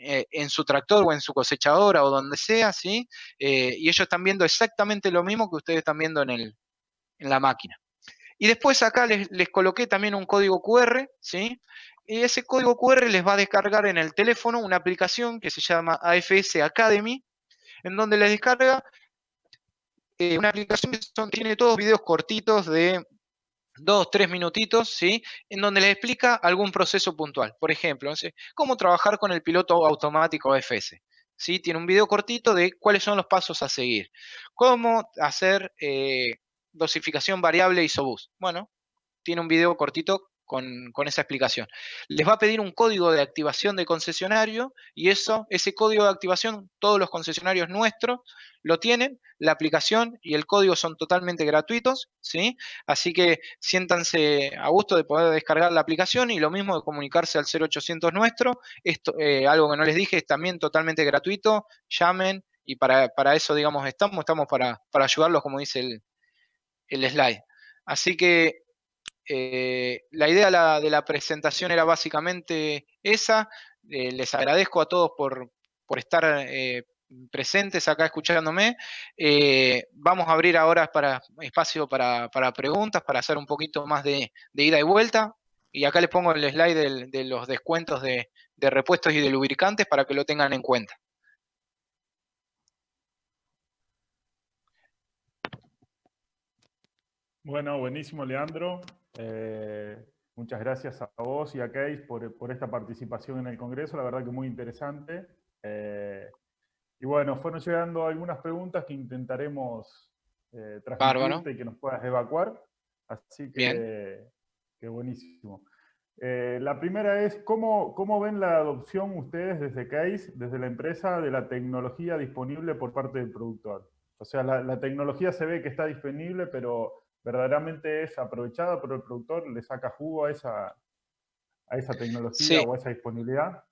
en su tractor o en su cosechadora o donde sea, ¿sí? Y ellos están viendo exactamente lo mismo que ustedes están viendo en la máquina. Y después acá les coloqué también un código QR, ¿sí? Y ese código QR les va a descargar en el teléfono una aplicación que se llama AFS Academy, en donde les descarga una aplicación que tiene todos videos cortitos de 2, 3 minutitos, ¿sí? En donde les explica algún proceso puntual. Por ejemplo, no sé, cómo trabajar con el piloto automático AFS. ¿Sí? Tiene un video cortito de cuáles son los pasos a seguir. Cómo hacer dosificación variable Isobus. Bueno, tiene un video cortito con esa explicación. Les va a pedir un código de activación de concesionario y ese código de activación, todos los concesionarios nuestros lo tienen. La aplicación y el código son totalmente gratuitos, ¿sí? Así que siéntanse a gusto de poder descargar la aplicación y lo mismo de comunicarse al 0800 nuestro. Esto, algo que no les dije, es también totalmente gratuito. Llamen y para eso, digamos, estamos para ayudarlos, como dice el slide. Así que la idea de la presentación era básicamente esa. Les agradezco a todos por estar presentes acá escuchándome. Vamos a abrir ahora espacio para preguntas, para hacer un poquito más de ida y vuelta. Y acá les pongo el slide de los descuentos de repuestos y de lubricantes para que lo tengan en cuenta. Bueno, buenísimo, Leandro. Muchas gracias a vos y a Case por esta participación en el Congreso. La verdad que muy interesante. Y bueno, fueron llegando algunas preguntas que intentaremos Bárbaro. transmitirte y que nos puedas evacuar. Así Bien. que buenísimo. La primera es, ¿cómo ven la adopción ustedes desde Case, desde la empresa, de la tecnología disponible por parte del productor? O sea, la tecnología se ve que está disponible, pero verdaderamente es aprovechada por el productor, le saca jugo a esa tecnología Sí. o a esa disponibilidad.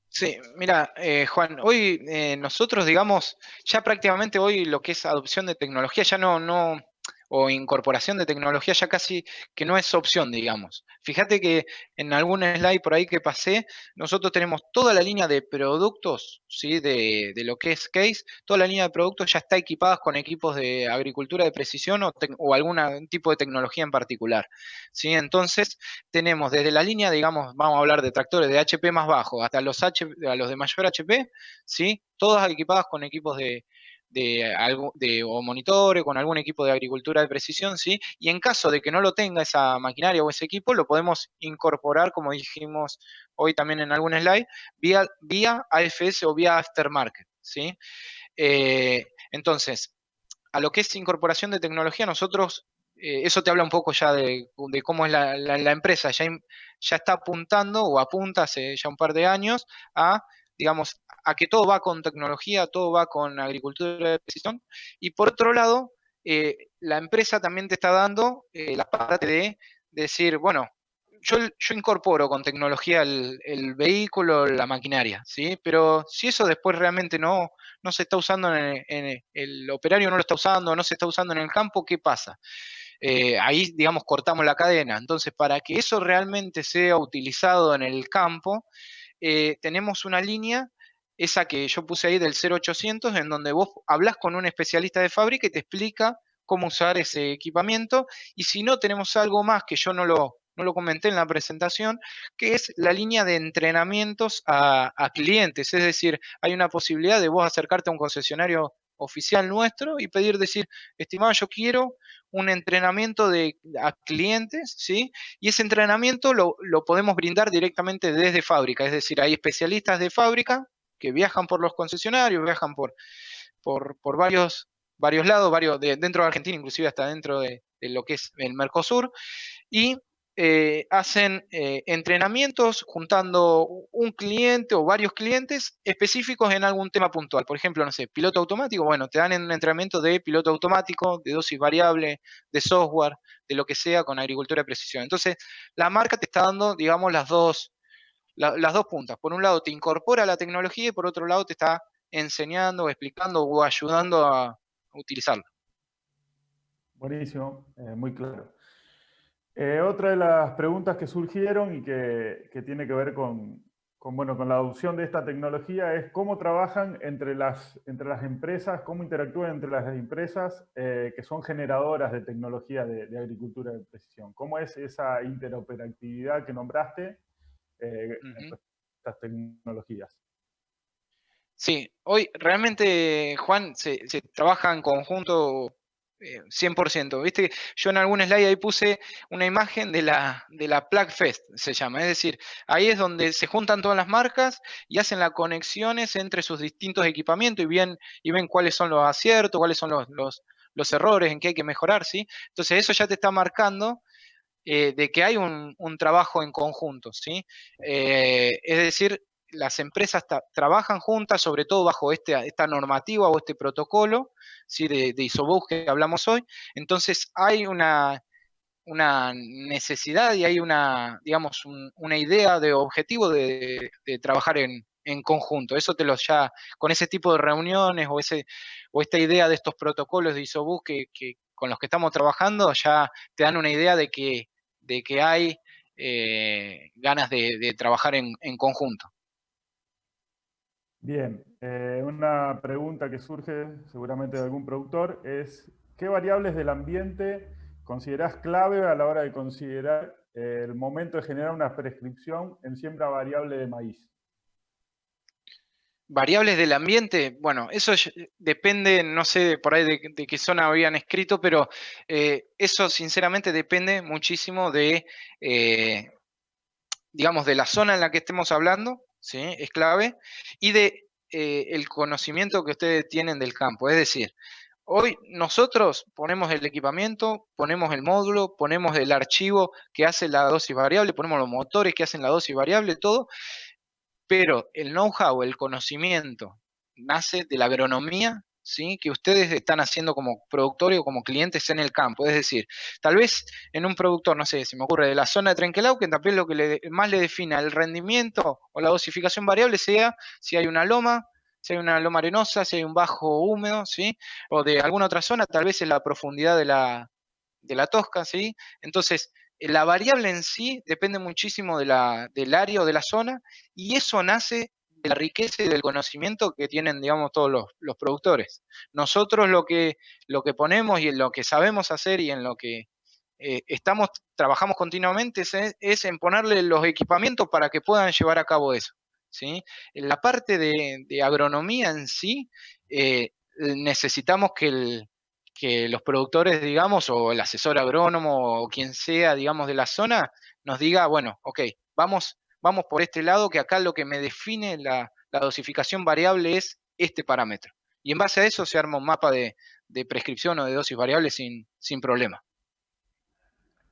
Sí, mira, Juan, hoy nosotros, digamos, ya prácticamente hoy lo que es adopción de tecnología ya no, o incorporación de tecnología ya casi que no es opción, digamos. Fíjate que en algún slide por ahí que pasé, nosotros tenemos toda la línea de productos, ¿sí? De lo que es Case, toda la línea de productos ya está equipada con equipos de agricultura de precisión o algún tipo de tecnología en particular, ¿sí? Entonces, tenemos desde la línea, digamos, vamos a hablar de tractores de HP más bajo hasta a los de mayor HP, ¿sí? Todas equipadas con equipos o monitores, con algún equipo de agricultura de precisión, ¿sí? Y en caso de que no lo tenga esa maquinaria o ese equipo, lo podemos incorporar, como dijimos hoy también en algún slide, vía AFS o vía aftermarket, ¿sí? Entonces, a lo que es incorporación de tecnología, nosotros, eso te habla un poco ya de cómo es la empresa, ya está apuntando o apunta hace ya un par de años a, digamos, a que todo va con tecnología, todo va con agricultura de precisión. Y por otro lado, la empresa también te está dando la parte de decir, bueno, yo incorporo con tecnología el vehículo, la maquinaria, ¿sí? Pero si eso después realmente no se está usando el operario no lo está usando, no se está usando en el campo, ¿qué pasa? Ahí, digamos, cortamos la cadena. Entonces, para que eso realmente sea utilizado en el campo, tenemos una línea, esa que yo puse ahí del 0800, en donde vos hablas con un especialista de fábrica y te explica cómo usar ese equipamiento. Y si no, tenemos algo más que yo no lo comenté en la presentación, que es la línea de entrenamientos a clientes. Es decir, hay una posibilidad de vos acercarte a un concesionario oficial nuestro y pedir, decir, estimado, yo quiero un entrenamiento a clientes, ¿sí? Y ese entrenamiento lo podemos brindar directamente desde fábrica, es decir, hay especialistas de fábrica que viajan por los concesionarios, viajan por varios lados, dentro de Argentina, inclusive hasta dentro de lo que es el Mercosur, y hacen entrenamientos juntando un cliente o varios clientes específicos en algún tema puntual. Por ejemplo, no sé, piloto automático, bueno, te dan un entrenamiento de piloto automático, de dosis variable, de software, de lo que sea con agricultura de precisión. Entonces, la marca te está dando, digamos, las dos puntas. Por un lado, te incorpora la tecnología y por otro lado, te está enseñando, explicando o ayudando a utilizarla. Buenísimo, muy claro. Otra de las preguntas que surgieron y que tiene que ver bueno, con la adopción de esta tecnología es cómo trabajan entre las empresas, cómo interactúan entre las empresas que son generadoras de tecnología de agricultura de precisión. ¿Cómo es esa interoperatividad que nombraste en estas tecnologías? Sí, hoy realmente, Juan, se trabaja en conjunto 100%. Viste, yo en algún slide ahí puse una imagen de la Plug Fest, se llama. Es decir, ahí es donde se juntan todas las marcas y hacen las conexiones entre sus distintos equipamientos y ven cuáles son los aciertos, cuáles son los errores, en qué hay que mejorar, ¿sí? Entonces eso ya te está marcando de que hay un trabajo en conjunto, ¿sí? Es decir, las empresas trabajan juntas, sobre todo bajo esta normativa o este protocolo, ¿sí? de ISOBUS que hablamos hoy. Entonces hay una necesidad y hay digamos, una idea de objetivo de trabajar en conjunto. Eso con ese tipo de reuniones o esta idea de estos protocolos de ISOBUS con los que estamos trabajando, ya te dan una idea de que hay ganas de trabajar en conjunto. Bien, una pregunta que surge seguramente de algún productor es, ¿qué variables del ambiente considerás clave a la hora de considerar el momento de generar una prescripción en siembra variable de maíz? Variables del ambiente, bueno, eso depende, no sé por ahí de qué zona habían escrito, pero eso sinceramente depende muchísimo digamos, de la zona en la que estemos hablando, ¿sí? Es clave, y de el conocimiento que ustedes tienen del campo. Es decir, hoy nosotros ponemos el equipamiento, ponemos el módulo, ponemos el archivo que hace la dosis variable, ponemos los motores que hacen la dosis variable, todo, pero el know-how, el conocimiento, nace de la agronomía, ¿sí? Que ustedes están haciendo como productores o como clientes en el campo. Es decir, tal vez en un productor, no sé, se me ocurre, de la zona de Trenquelau, que también lo que más le defina el rendimiento o la dosificación variable sea si hay una loma, si hay una loma arenosa, si hay un bajo húmedo, ¿sí? O de alguna otra zona, tal vez en la profundidad la tosca, ¿sí? Entonces, la variable en sí depende muchísimo del área o de la zona, y eso nace de la riqueza y del conocimiento que tienen, digamos, todos los productores. Nosotros lo que ponemos y en lo que sabemos hacer y en lo que trabajamos continuamente es en ponerle los equipamientos para que puedan llevar a cabo eso, ¿sí? En la parte de agronomía en sí, necesitamos que los productores, digamos, o el asesor agrónomo o quien sea, digamos, de la zona, nos diga, bueno, ok, vamos por este lado, que acá lo que me define la dosificación variable es este parámetro. Y en base a eso se arma un mapa de prescripción o de dosis variable sin problema.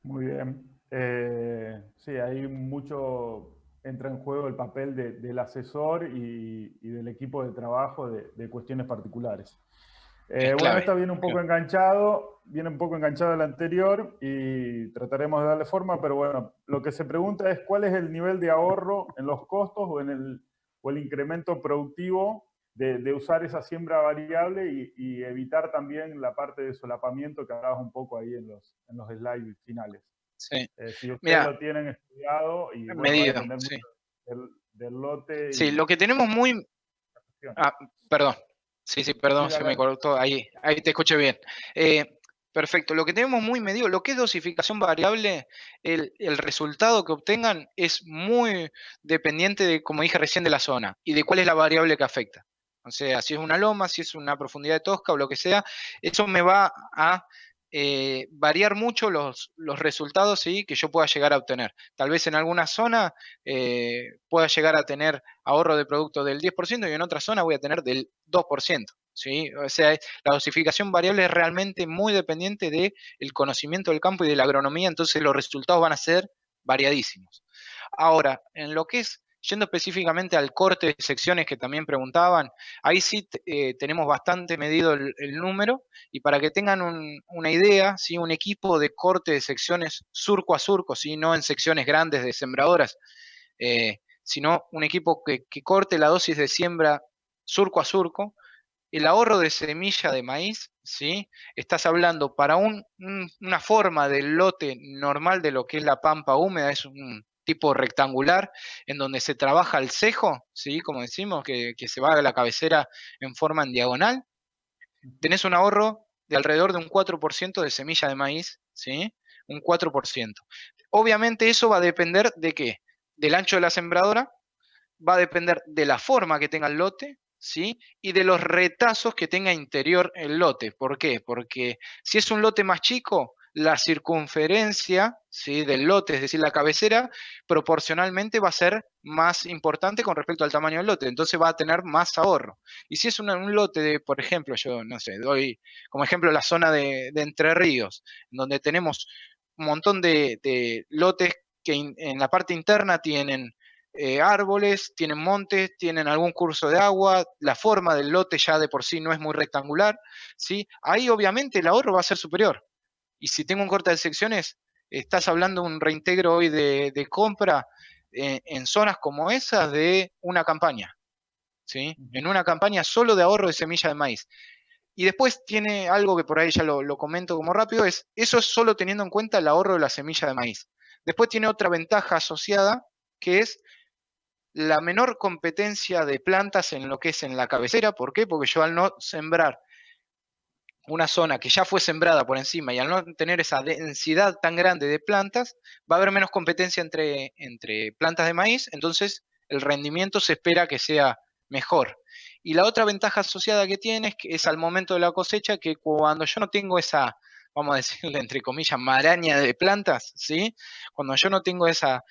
Muy bien. Sí, hay mucho, entra en juego el papel del asesor y del equipo de trabajo de cuestiones particulares. Es Bueno, clave. esta viene un poco enganchado, viene un poco enganchado al anterior y trataremos de darle forma, pero bueno, lo que se pregunta es cuál es el nivel de ahorro en los costos o el incremento productivo de usar esa siembra variable y evitar también la parte de solapamiento que hablabas un poco ahí en los slides finales. Sí. Si ustedes Mira, lo tienen estudiado y bueno, va a medido, depender mucho sí. del lote Sí, y lo que tenemos muy... Ah, perdón. Sí, sí, sí, perdón, se dale, me dale. cortó. Ahí te escuché bien. Perfecto. Lo que tenemos muy medido, lo que es dosificación variable, el resultado que obtengan es muy dependiente de, como dije recién, de la zona y de cuál es la variable que afecta. O sea, si es una loma, si es una profundidad de tosca o lo que sea, eso me va a variar mucho los resultados, ¿sí?, que yo pueda llegar a obtener. Tal vez en alguna zona pueda llegar a tener ahorro de producto del 10% y en otra zona voy a tener del 2%. ¿Sí? O sea, la dosificación variable es realmente muy dependiente del conocimiento del campo y de la agronomía, entonces los resultados van a ser variadísimos. Ahora, en lo que es, yendo específicamente al corte de secciones que también preguntaban, ahí sí tenemos bastante medido el número, y para que tengan una idea, ¿sí?, un equipo de corte de secciones surco a surco, ¿sí?, no en secciones grandes de sembradoras, sino un equipo que corte la dosis de siembra surco a surco, el ahorro de semilla de maíz, ¿sí? Estás hablando para una forma del lote normal de lo que es la pampa húmeda, es un tipo rectangular en donde se trabaja el cejo, ¿sí?, como decimos, que se va a la cabecera en forma en diagonal. Tenés un ahorro de alrededor de un 4% de semilla de maíz, ¿sí? Un 4%. Obviamente eso va a depender de qué, del ancho de la sembradora, va a depender de la forma que tenga el lote, ¿sí?, y de los retazos que tenga interior el lote. ¿Por qué? Porque si es un lote más chico, la circunferencia, ¿sí?, del lote, es decir, la cabecera, proporcionalmente va a ser más importante con respecto al tamaño del lote, entonces va a tener más ahorro. Y si es un lote de, por ejemplo, yo no sé, doy como ejemplo la zona de Entre Ríos, donde tenemos un montón de lotes que en la parte interna tienen árboles, tienen montes, tienen algún curso de agua, la forma del lote ya de por sí no es muy rectangular, ¿sí? Ahí obviamente el ahorro va a ser superior. Y si tengo un corte de secciones, estás hablando de un reintegro hoy de compra en zonas como esas de una campaña, ¿sí? En una campaña solo de ahorro de semilla de maíz. Y después tiene algo que por ahí ya lo comento como rápido, eso es solo teniendo en cuenta el ahorro de la semilla de maíz. Después tiene otra ventaja asociada, que es la menor competencia de plantas en lo que es en la cabecera. ¿Por qué? Porque yo al no sembrar una zona que ya fue sembrada por encima y al no tener esa densidad tan grande de plantas, va a haber menos competencia entre plantas de maíz, entonces el rendimiento se espera que sea mejor. Y la otra ventaja asociada que tiene es que es al momento de la cosecha, que cuando yo no tengo esa, vamos a decirle entre comillas, maraña de plantas, ¿sí? Cuando yo no tengo esa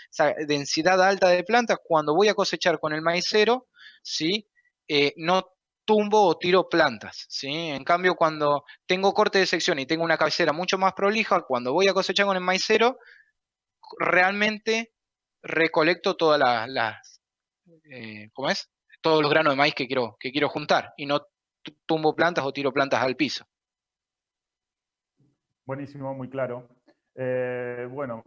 densidad alta de plantas, cuando voy a cosechar con el maicero, ¿sí?, no tumbo o tiro plantas, ¿sí? En cambio, cuando tengo corte de sección y tengo una cabecera mucho más prolija, cuando voy a cosechar con el maicero, realmente recolecto todas las, ¿cómo es? Todos los granos de maíz que quiero juntar y no tumbo plantas o tiro plantas al piso. Buenísimo, muy claro. Bueno,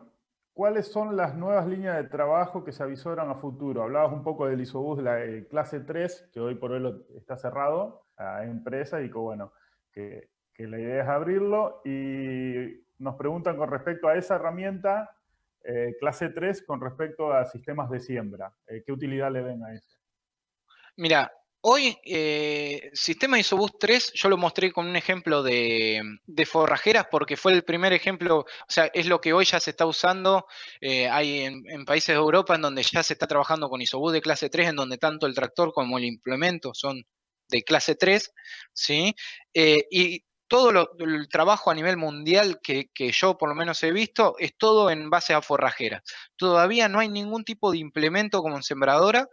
¿cuáles son las nuevas líneas de trabajo que se avisoran a futuro? Hablabas un poco del ISOBUS de la clase 3, que hoy por hoy está cerrado a empresa y que, bueno, que la idea es abrirlo. Y nos preguntan con respecto a esa herramienta, clase 3, con respecto a sistemas de siembra. ¿Qué utilidad le ven a eso? Mira, hoy sistema ISOBUS 3 yo lo mostré con un ejemplo de forrajeras porque fue el primer ejemplo, o sea, es lo que hoy ya se está usando. Hay en países de Europa en donde ya se está trabajando con ISOBUS de clase 3, en donde tanto el tractor como el implemento son de clase 3, ¿sí? Y todo el trabajo a nivel mundial que yo por lo menos he visto es todo en base a forrajeras. Todavía no hay ningún tipo de implemento como en sembradora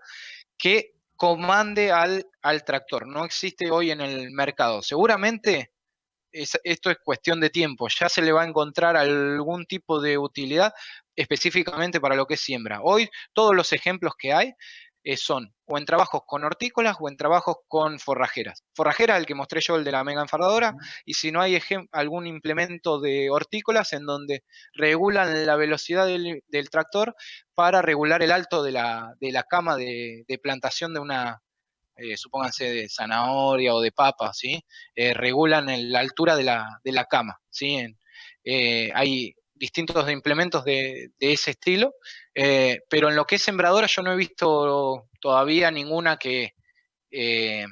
que comande al tractor. No existe hoy en el mercado. Seguramente esto es cuestión de tiempo. Ya se le va a encontrar algún tipo de utilidad específicamente para lo que es siembra. Hoy todos los ejemplos que hay son o en trabajos con hortícolas o en trabajos con forrajeras. Forrajera, el que mostré yo, el de la mega enfardadora, y si no hay algún implemento de hortícolas en donde regulan la velocidad del tractor para regular el alto de la cama de plantación de una, supónganse de zanahoria o de papa, ¿sí? Regulan la altura de la cama, ¿sí? Hay distintos implementos de ese estilo, pero en lo que es sembradora yo no he visto todavía ninguna que, eh,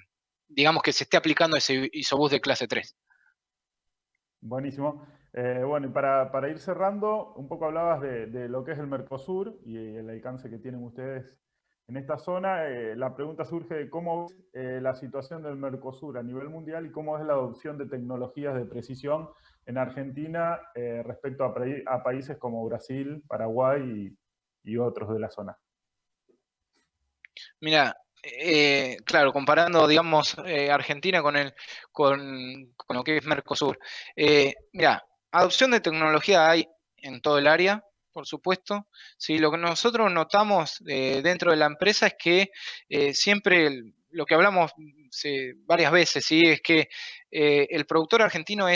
digamos, que se esté aplicando ese isobús de clase 3. Buenísimo. Bueno, y para ir cerrando, un poco hablabas de lo que es el Mercosur y el alcance que tienen ustedes en esta zona. La pregunta surge de cómo ves la situación del Mercosur a nivel mundial y cómo es la adopción de tecnologías de precisión en Argentina respecto a países como Brasil, Paraguay y otros de la zona. Mira, claro, comparando, digamos, Argentina con lo que es Mercosur. Mira, adopción de tecnología hay en todo el área, por supuesto. Sí, lo que nosotros notamos dentro de la empresa es que siempre lo que hablamos varias veces, sí, es que el productor argentino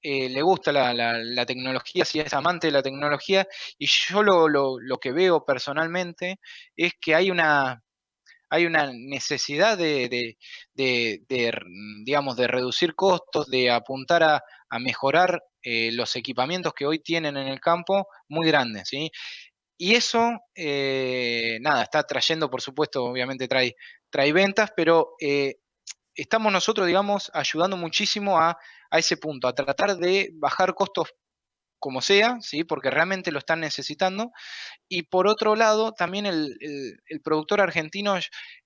le gusta la tecnología, si es amante de la tecnología, y yo lo que veo personalmente es que hay una necesidad digamos, de reducir costos, de apuntar a mejorar los equipamientos que hoy tienen en el campo muy grandes, ¿sí? Y eso, nada, está trayendo, por supuesto, obviamente trae ventas, pero estamos nosotros, digamos, ayudando muchísimo a ese punto, a tratar de bajar costos como sea, ¿sí? Porque realmente lo están necesitando. Y por otro lado, también el productor argentino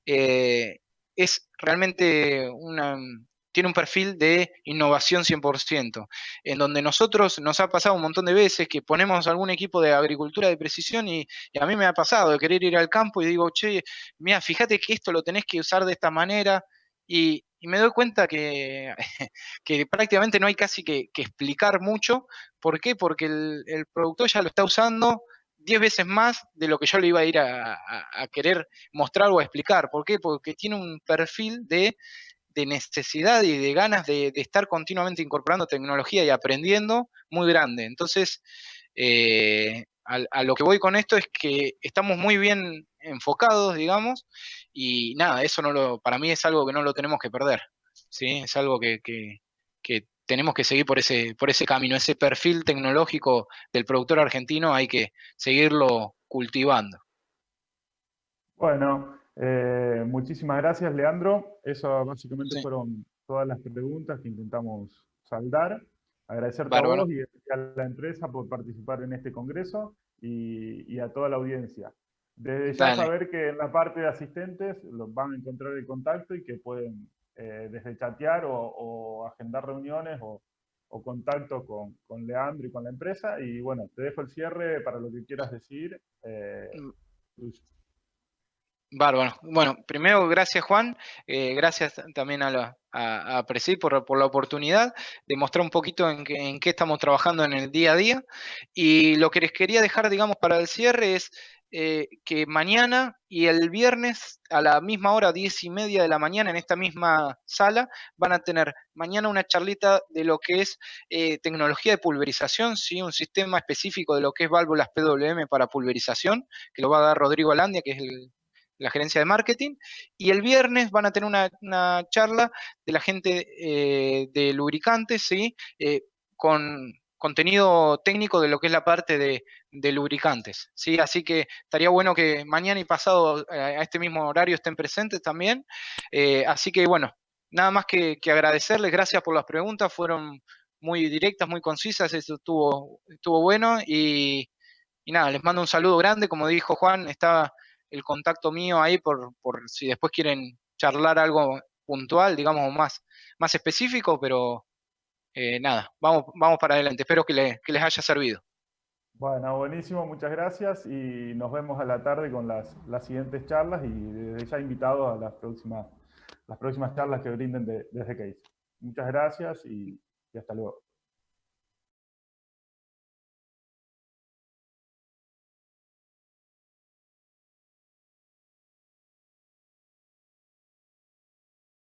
eh, es realmente tiene un perfil de innovación 100%, en donde nosotros nos ha pasado un montón de veces que ponemos algún equipo de agricultura de precisión y a mí me ha pasado de querer ir al campo y digo, che, mira, fíjate que esto lo tenés que usar de esta manera y me doy cuenta que prácticamente no hay casi que explicar mucho. ¿Por qué? Porque el productor ya lo está usando 10 veces más de lo que yo le iba a ir a querer mostrar o a explicar. ¿Por qué? Porque tiene un perfil de necesidad y de ganas de estar continuamente incorporando tecnología y aprendiendo muy grande. Entonces, a lo que voy con esto es que estamos muy bien enfocados, digamos, y nada, eso para mí es algo que no lo tenemos que perder, ¿sí? Es algo que tenemos que seguir por ese camino, ese perfil tecnológico del productor argentino hay que seguirlo cultivando. Bueno, muchísimas gracias, Leandro. Eso básicamente Sí, fueron todas las preguntas que intentamos saldar. Agradecerte a bárbaro. vos y a la empresa por participar en este congreso y a toda la audiencia. Desde ya Dale, saber que en la parte de asistentes los van a encontrar el contacto y que pueden desde chatear o agendar reuniones o contacto con Leandro y con la empresa. Y bueno, te dejo el cierre para lo que quieras decir. Tuyo. bárbaro. Bueno, primero, gracias Juan, gracias también a Presi por la oportunidad de mostrar un poquito en qué estamos trabajando en el día a día. Y lo que les quería dejar, digamos, para el cierre es que mañana y el viernes a la misma hora, 10:30 de la mañana, en esta misma sala, van a tener mañana una charlita de lo que es tecnología de pulverización, ¿sí? Un sistema específico de lo que es válvulas PWM para pulverización, que lo va a dar Rodrigo Alandia, que es la gerencia de marketing, y el viernes van a tener una charla de la gente de lubricantes, ¿sí? Con contenido técnico de lo que es la parte de lubricantes, ¿sí? Así que estaría bueno que mañana y pasado a este mismo horario estén presentes también. Así que bueno, nada más que agradecerles, gracias por las preguntas, fueron muy directas, muy concisas, eso estuvo bueno y nada, les mando un saludo grande, como dijo Juan, está el contacto mío ahí por si después quieren charlar algo puntual, digamos, más específico, pero nada, vamos para adelante. Espero que les haya servido. Bueno, buenísimo, muchas gracias y nos vemos a la tarde con las siguientes charlas y desde ya invitados a las próximas charlas que brinden desde Case. Muchas gracias y hasta luego.